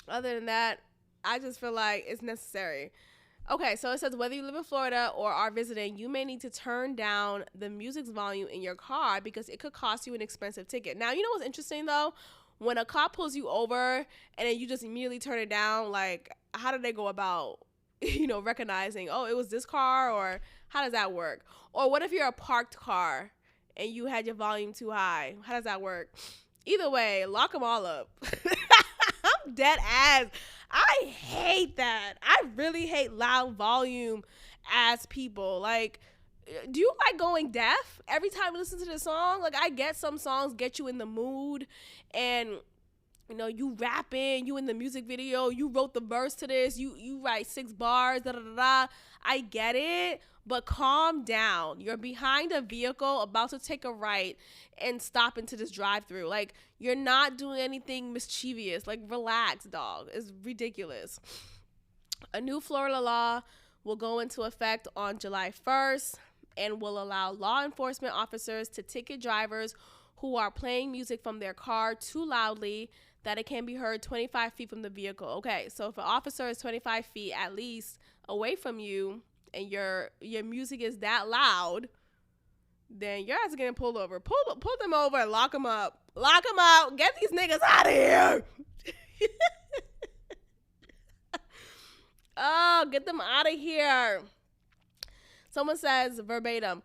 other than that, I just feel like it's necessary. Okay, so it says whether you live in Florida or are visiting, you may need to turn down the music's volume in your car because it could cost you an expensive ticket. Now, you know what's interesting though? When a cop pulls you over and then you just immediately turn it down, like how do they go about, recognizing, oh, it was this car, or how does that work? Or what if you're a parked car and you had your volume too high? How does that work? Either way, lock them all up. I'm dead ass. I hate that. I really hate loud volume ass people. Like, do you like going deaf every time you listen to this song? Like, I get some songs get you in the mood and you rapping, you in the music video, you wrote the verse to this, you write 6 bars, da da da da. I get it, but calm down. You're behind a vehicle about to take a right and stop into this drive-through. Like, you're not doing anything mischievous. Like, relax, dog. It's ridiculous. A new Florida law will go into effect on July 1st and will allow law enforcement officers to ticket drivers who are playing music from their car too loudly that it can be heard 25 feet from the vehicle. Okay, so if an officer is 25 feet at least away from you and your music is that loud, then your ass is getting pulled over. Pull them over and lock them up. Lock them out. Get these niggas out of here. Oh, get them out of here. Someone says verbatim,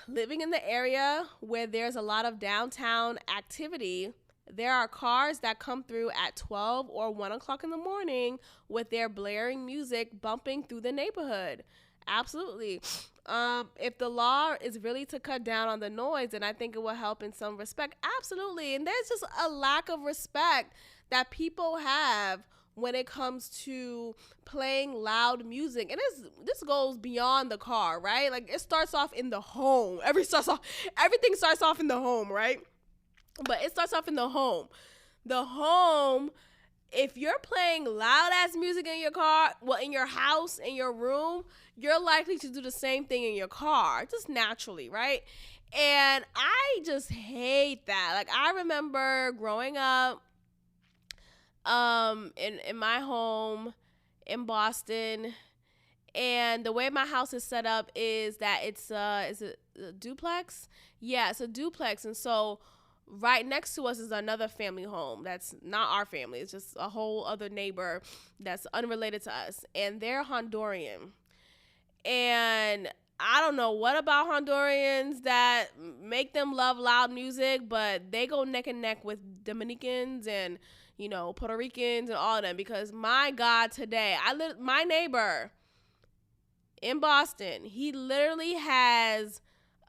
living in the area where there's a lot of downtown activity, there are cars that come through at 12 or 1 o'clock in the morning with their blaring music bumping through the neighborhood. Absolutely. If the law is really to cut down on the noise, then I think it will help in some respect. Absolutely. And there's just a lack of respect that people have when it comes to playing loud music. And this goes beyond the car, right? Like, it starts off in the home. Everything starts off in the home, right? But it starts off in the home. The home, if you're playing loud ass music in your car, well, in your house, in your room, you're likely to do the same thing in your car, just naturally, right? And I just hate that. Like, I remember growing up in my home in Boston, and the way my house is set up is that it's is it a duplex? Yeah, it's a duplex. And so right next to us is another family home that's not our family. It's just a whole other neighbor that's unrelated to us. And they're Honduran. And I don't know what about Hondurans that make them love loud music, but they go neck and neck with Dominicans and, Puerto Ricans and all of them. Because my God, today, my neighbor in Boston, he literally has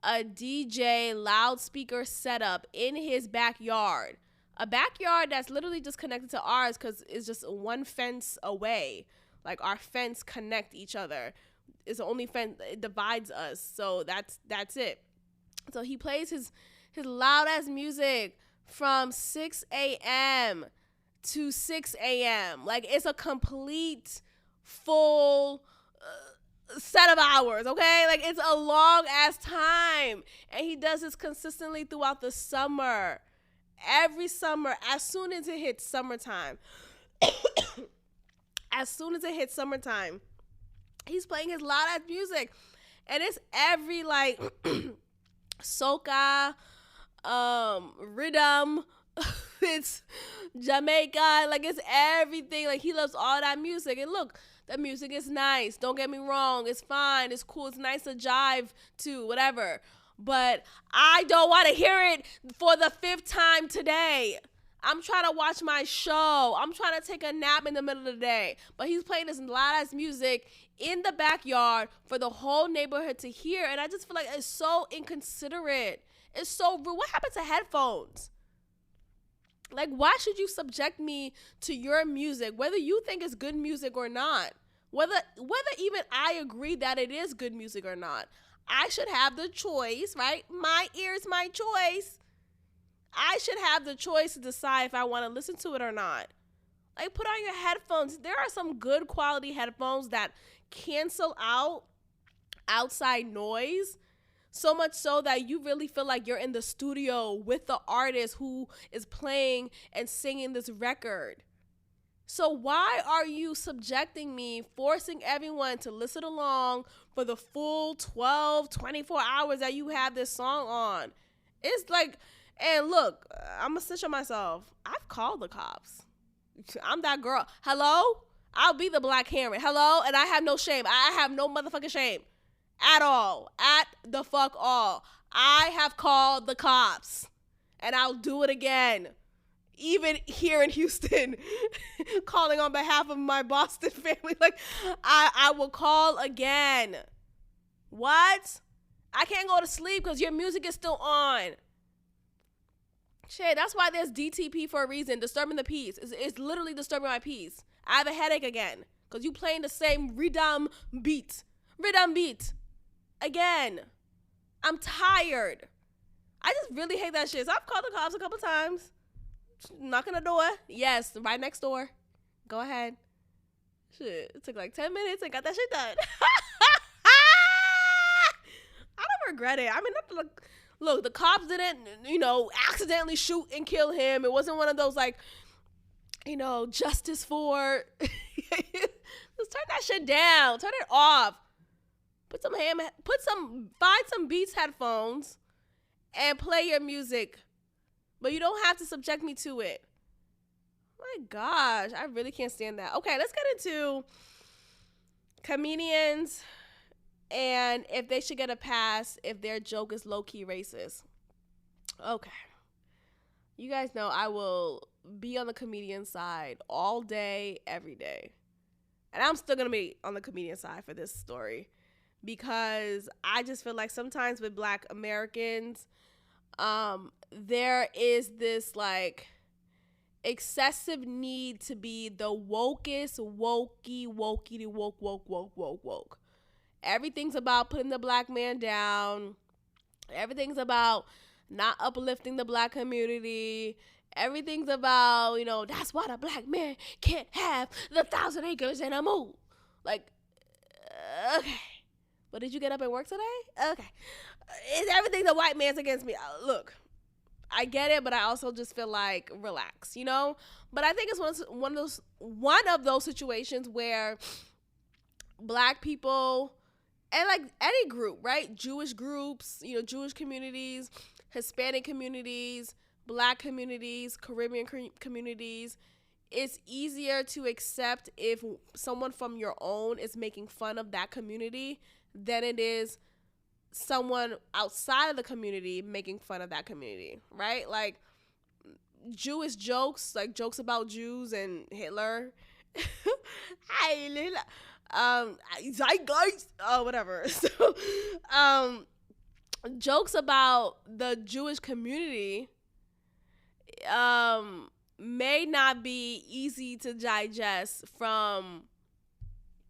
a DJ loudspeaker setup in his backyard. A backyard that's literally just connected to ours because it's just one fence away. Like, our fence connect each other. It's the only fence, it divides us. So that's it. So he plays his loud ass music from 6 a.m. to 6 a.m. Like, it's a complete full set of hours, okay? Like, it's a long ass time. And he does this consistently throughout the summer. Every summer, as soon as it hits summertime, he's playing his loud ass music. And it's every like soca, rhythm, it's Jamaica, like, it's everything. Like, he loves all that music. And look, the music is nice. Don't get me wrong. It's fine. It's cool. It's nice to jive to, whatever. But I don't want to hear it for the 5th time today. I'm trying to watch my show. I'm trying to take a nap in the middle of the day. But he's playing this loud-ass music in the backyard for the whole neighborhood to hear. And I just feel like it's so inconsiderate. It's so rude. What happened to headphones? Like, why should you subject me to your music, whether you think it's good music or not? Whether even I agree that it is good music or not. I should have the choice, right? My ears, my choice. I should have the choice to decide if I want to listen to it or not. Like, put on your headphones. There are some good quality headphones that cancel out outside noise, so much so that you really feel like you're in the studio with the artist who is playing and singing this record. So why are you subjecting me, forcing everyone to listen along for the full 12, 24 hours that you have this song on? It's like, and look, I'm going to snitch on myself. I've called the cops. I'm that girl. Hello? I'll be the Black Karen. Hello? And I have no shame. I have no motherfucking shame at all. At the fuck all. I have called the cops. And I'll do it again. Even here in Houston, calling on behalf of my Boston family. Like, I will call again. What? I can't go to sleep because your music is still on. Shit, that's why there's DTP for a reason. Disturbing the peace. It's literally disturbing my peace. I have a headache again because you playing the same rhythm beat. Rhythm beat. Again. I'm tired. I just really hate that shit. So I've called the cops a couple times. Knocking the door. Yes, right next door. Go ahead. Shit, it took like 10 minutes and got that shit done. I don't regret it. I mean, look, the cops didn't, accidentally shoot and kill him. It wasn't one of those, like, justice for. Just turn that shit down. Turn it off. Find some Beats headphones and play your music. But you don't have to subject me to it. My gosh, I really can't stand that. Okay, let's get into comedians and if they should get a pass if their joke is low-key racist. Okay. You guys know I will be on the comedian side all day, every day. And I'm still going to be on the comedian side for this story because I just feel like sometimes with Black Americans, there is this like excessive need to be the wokest, woke. Everything's about putting the Black man down. Everything's about not uplifting the Black community. Everything's about, that's why the Black man can't have the 1,000 acres and a move. Like, okay. But did you get up and work today? Okay. Everything the white man's against me. Look, I get it, but I also just feel like relax, But I think it's one of those situations where Black people and like any group, right? Jewish groups, Jewish communities, Hispanic communities, Black communities, Caribbean communities. It's easier to accept if someone from your own is making fun of that community than it is someone outside of the community making fun of that community, right? Like Jewish jokes, like jokes about Jews and Hitler. Zeitgeist, whatever. So, jokes about the Jewish community, may not be easy to digest from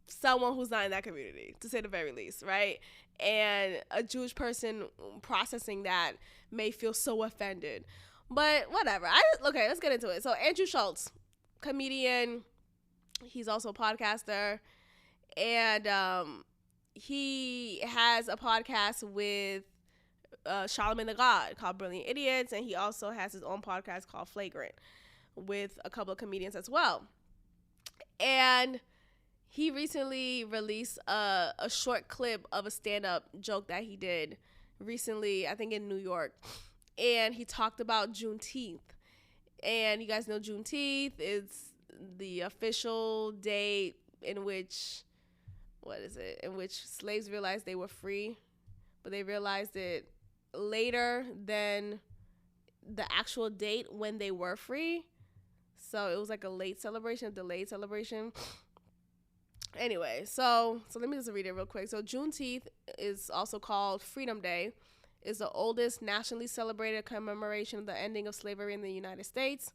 someone who's not in that community, to say the very least, right? And a Jewish person processing that may feel so offended. But whatever. Okay, let's get into it. So Andrew Schultz, comedian, he's also a podcaster, and he has a podcast with Charlamagne the God called Brilliant Idiots, and he also has his own podcast called Flagrant with a couple of comedians as well. And he recently released a short clip of a stand-up joke that he did recently, I think in New York. And he talked about Juneteenth. And you guys know Juneteenth is the official date in which, in which slaves realized they were free. But they realized it later than the actual date when they were free. So it was like a late celebration, a delayed celebration. Anyway, so let me just read it real quick. So Juneteenth is also called Freedom Day, is the oldest nationally celebrated commemoration of the ending of slavery in the United States.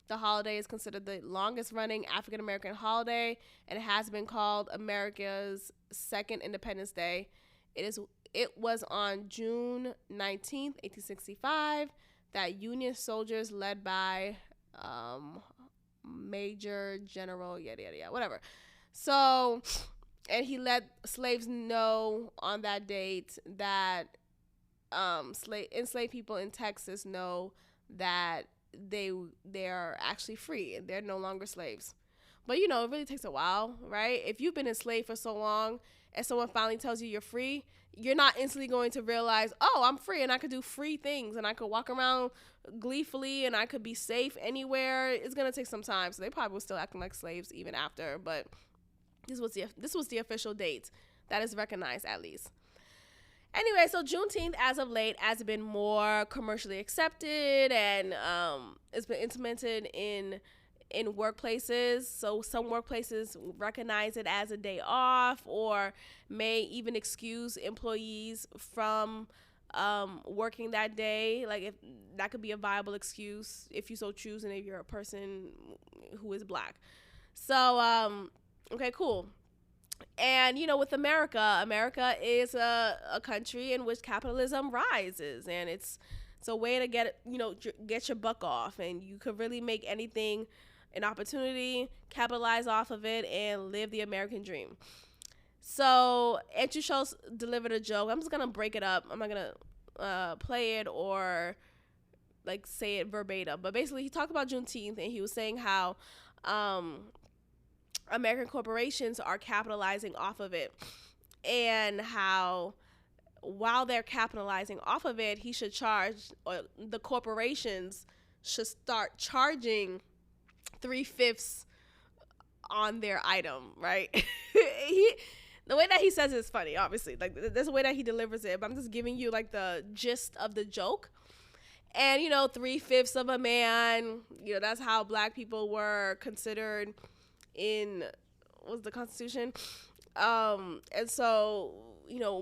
The holiday is considered the longest running African American holiday and has been called America's second Independence Day. It was on June 19th, 1865, that Union soldiers led by Major General yada yada yada whatever. So, and he let slaves know on that date that enslaved people in Texas know that they're actually free and they're no longer slaves. But it really takes a while, right? If you've been enslaved for so long and someone finally tells you you're free, you're not instantly going to realize, oh, I'm free and I could do free things and I could walk around gleefully and I could be safe anywhere. It's going to take some time. So they probably were still acting like slaves even after, but this was the official date that is recognized, at least. Anyway, so Juneteenth, as of late, has been more commercially accepted and it's been implemented in workplaces. So some workplaces recognize it as a day off or may even excuse employees from working that day. Like, if that could be a viable excuse if you so choose and if you're a person who is Black. So, okay, cool. And, with America is a country in which capitalism rises, and it's a way to get your buck off, and you could really make anything an opportunity, capitalize off of it, and live the American dream. So Andrew Schultz delivered a joke. I'm just going to break it up. I'm not going to play it or like say it verbatim, but basically he talked about Juneteenth, and he was saying how American corporations are capitalizing off of it, and how while they're capitalizing off of it, he should charge, or the corporations should start charging 3/5 on their item, right? The way that he says it is funny, obviously. Like, there's a way that he delivers it, but I'm just giving you like the gist of the joke. And 3/5 of a man, that's how Black people were considered in the Constitution. And so,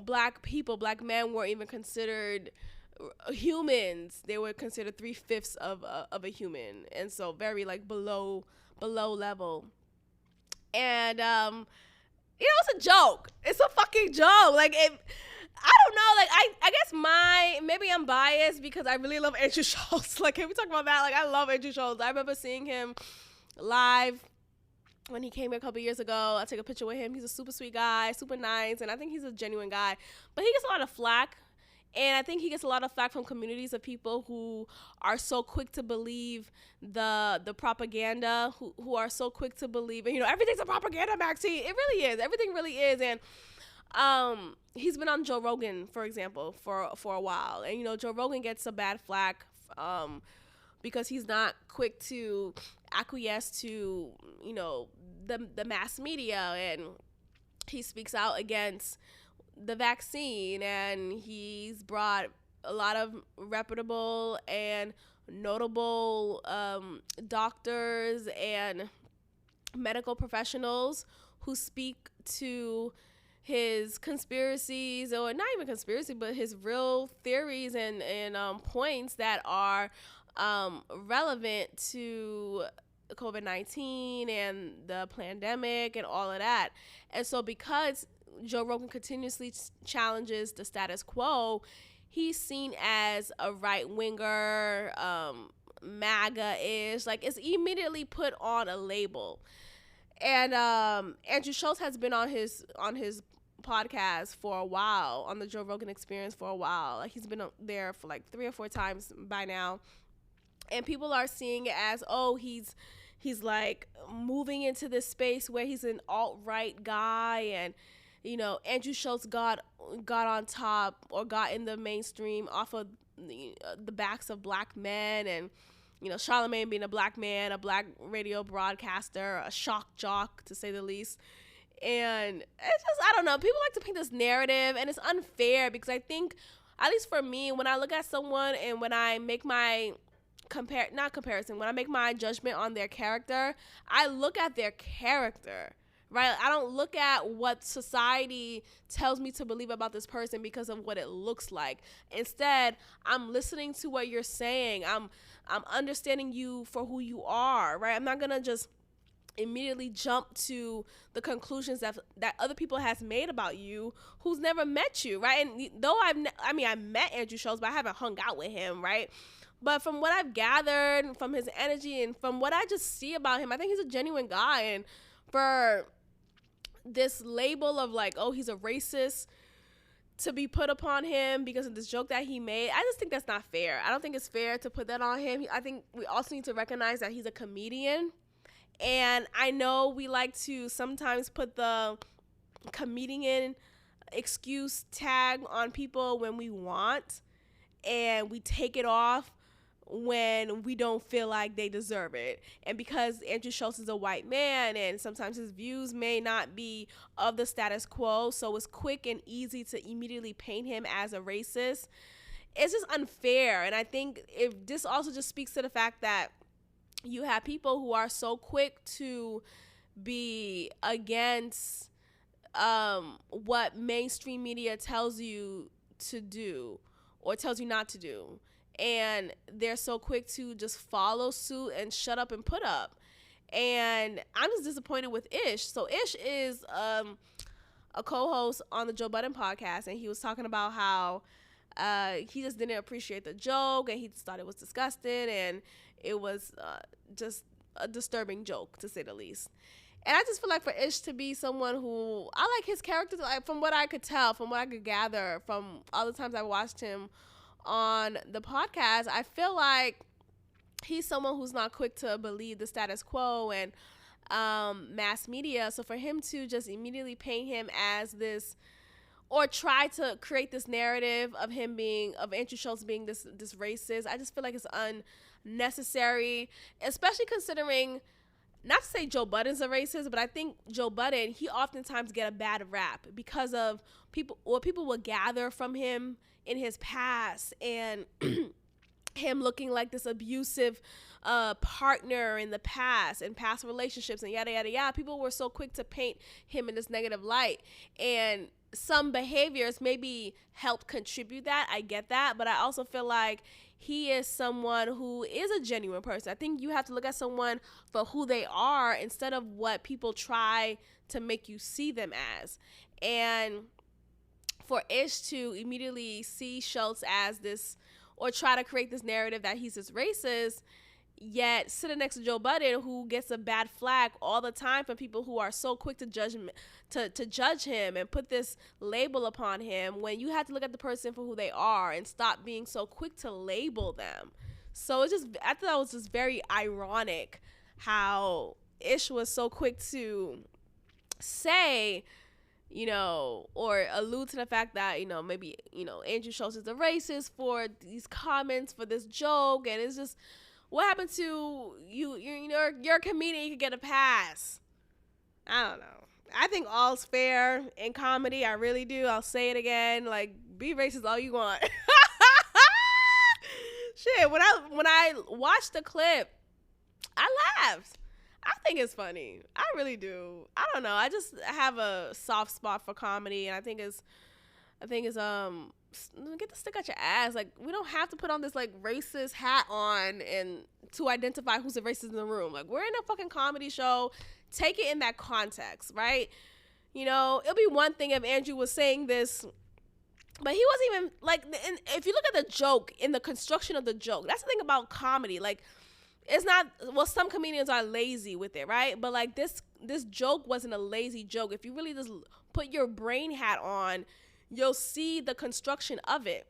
Black men weren't even considered humans. They were considered 3/5 of a human, and so very like below level. And it's a joke. It's a fucking joke. Like, I don't know. Like, I guess maybe I'm biased because I really love Andrew Schultz. Like, can we talk about that? Like, I love Andrew Schultz. I remember seeing him live when he came here a couple years ago. I took a picture with him. He's a super sweet guy, super nice, and I think he's a genuine guy. But he gets a lot of flack. And I think he gets a lot of flack from communities of people who are so quick to believe the propaganda, who are so quick to believe, and everything's a propaganda, Maxine. It really is. Everything really is. And he's been on Joe Rogan, for example, for a while. And Joe Rogan gets a bad flack because he's not quick to acquiesce to the mass media, and he speaks out against the vaccine, and he's brought a lot of reputable and notable doctors and medical professionals who speak to his conspiracies, or not even conspiracy, but his real theories and points that are relevant to COVID-19 and the pandemic and all of that. And so because Joe Rogan continuously challenges the status quo, he's seen as a right-winger, MAGA-ish. Like, it's immediately put on a label. And Andrew Schultz has been on his podcast for a while, on the Joe Rogan Experience for a while. Like, he's been there for like 3 or 4 times by now. And people are seeing it as, oh, he's like moving into this space where he's an alt-right guy, and Andrew Schultz got on top, or got in the mainstream off of the backs of Black men, and Charlemagne being a Black man, a Black radio broadcaster, a shock jock to say the least. And it's just, I don't know, people like to paint this narrative, and it's unfair because I think, at least for me, when I look at someone and when I make my when I make my judgment on their character, I look at their character, right? I don't look at what society tells me to believe about this person because of what it looks like. Instead, I'm listening to what you're saying. I'm understanding you for who you are, right? I'm not going to just immediately jump to the conclusions that other people has made about you who's never met you, right? And though I met Andrew Schulz, but I haven't hung out with him, right? But from what I've gathered from his energy and from what I just see about him, I think he's a genuine guy. And for this label of like, oh, he's a racist to be put upon him because of this joke that he made, I just think that's not fair. I don't think it's fair to put that on him. I think we also need to recognize that he's a comedian. And I know we like to sometimes put the comedian excuse tag on people when we want, and we take it off when we don't feel like they deserve it. And because Andrew Schulz is a white man and sometimes his views may not be of the status quo, so it's quick and easy to immediately paint him as a racist, it's just unfair. And I think if this also just speaks to the fact that you have people who are so quick to be against what mainstream media tells you to do or tells you not to do. And they're so quick to just follow suit and shut up and put up. And I'm just disappointed with Ish. So Ish is a co-host on the Joe Budden podcast, and he was talking about how he just didn't appreciate the joke, and he just thought it was disgusting, and it was just a disturbing joke, to say the least. And I just feel like for Ish to be someone who, I like his character, like from what I could tell, from what I could gather, from all the times I watched him on the podcast, I feel like he's someone who's not quick to believe the status quo and mass media. So for him to just immediately paint him as this, or try to create this narrative of him being, of Andrew Schulz being this racist, I just feel like it's unnecessary, especially considering, not to say Joe Budden's a racist, but I think Joe Budden, he oftentimes get a bad rap because of people will gather from him in his past, and him looking like this abusive partner in the past and past relationships and yada, yada, yada. People were so quick to paint him in this negative light, and some behaviors maybe help contribute that. I get that, but I also feel like he is someone who is a genuine person. I think you have to look at someone for who they are instead of what people try to make you see them as. And for Ish to immediately see Schulz as this, or try to create this narrative that he's this racist, yet sitting next to Joe Budden, who gets a bad flag all the time from people who are so quick to judge him and put this label upon him, when you have to look at the person for who they are and stop being so quick to label them. So it's just, I thought it was just very ironic how Ish was so quick to say, you know, or allude to the fact that, you know, maybe, you know, Andrew Schulz is a racist for these comments, for this joke. And it's just, what happened to you? You're a comedian, you could get a pass. I don't know. I think all's fair in comedy. I really do. I'll say it again. Like, be racist all you want. Shit, when I watched the clip, I laughed. I think it's funny. I really do. I don't know. I just have a soft spot for comedy, and I think it's get the stick out your ass. Like, we don't have to put on this like racist hat on and to identify who's a racist in the room. Like, we're in a fucking comedy show. Take it in that context, right? You know, it'll be one thing if Andrew was saying this, but he wasn't even like. And if you look at the joke, in the construction of the joke, that's the thing about comedy. Like, it's not, well, some comedians are lazy with it, right? But like this joke wasn't a lazy joke. If you really just put your brain hat on, you'll see the construction of it.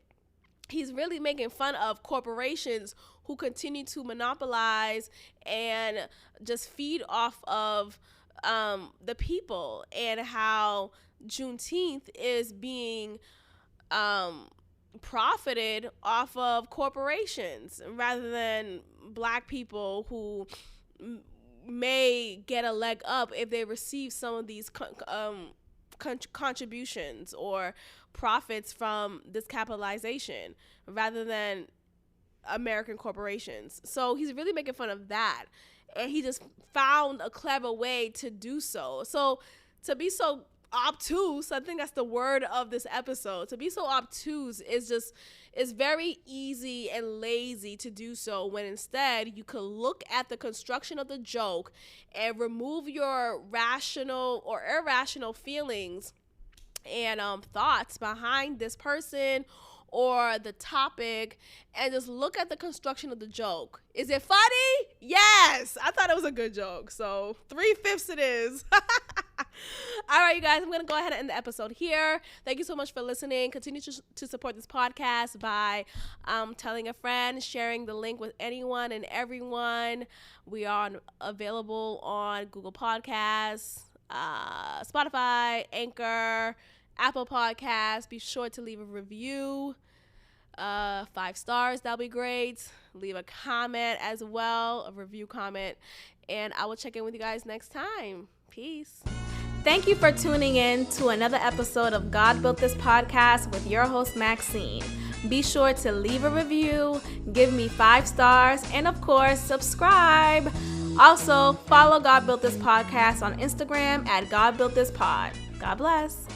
He's really making fun of corporations who continue to monopolize and just feed off of the people, and how Juneteenth is being profited off of corporations rather than black people who may get a leg up if they receive some of these contributions or profits from this capitalization rather than American corporations. So he's really making fun of that. and he just found a clever way to do so. So to be so obtuse, I think that's the word of this episode. To be so obtuse is very easy and lazy to do so, when instead you could look at the construction of the joke and remove your rational or irrational feelings and thoughts behind this person or the topic, and just look at the construction of the joke. Is it funny? Yes. I thought it was a good joke. So 3/5 it is. All right, you guys, I'm going to go ahead and end the episode here. Thank you so much for listening. Continue to support this podcast by telling a friend, sharing the link with anyone and everyone. We are available on Google Podcasts, Spotify, Anchor, Apple Podcasts. Be sure to leave a review, 5 stars. That'll be great. Leave a comment as well, a review comment, and I will check in with you guys next time. Peace. Thank you for tuning in to another episode of God Built This Podcast with your host, Maxine. Be sure to leave a review, give me 5 stars, and of course, subscribe. Also, follow God Built This Podcast on Instagram at God Built This Pod. God bless.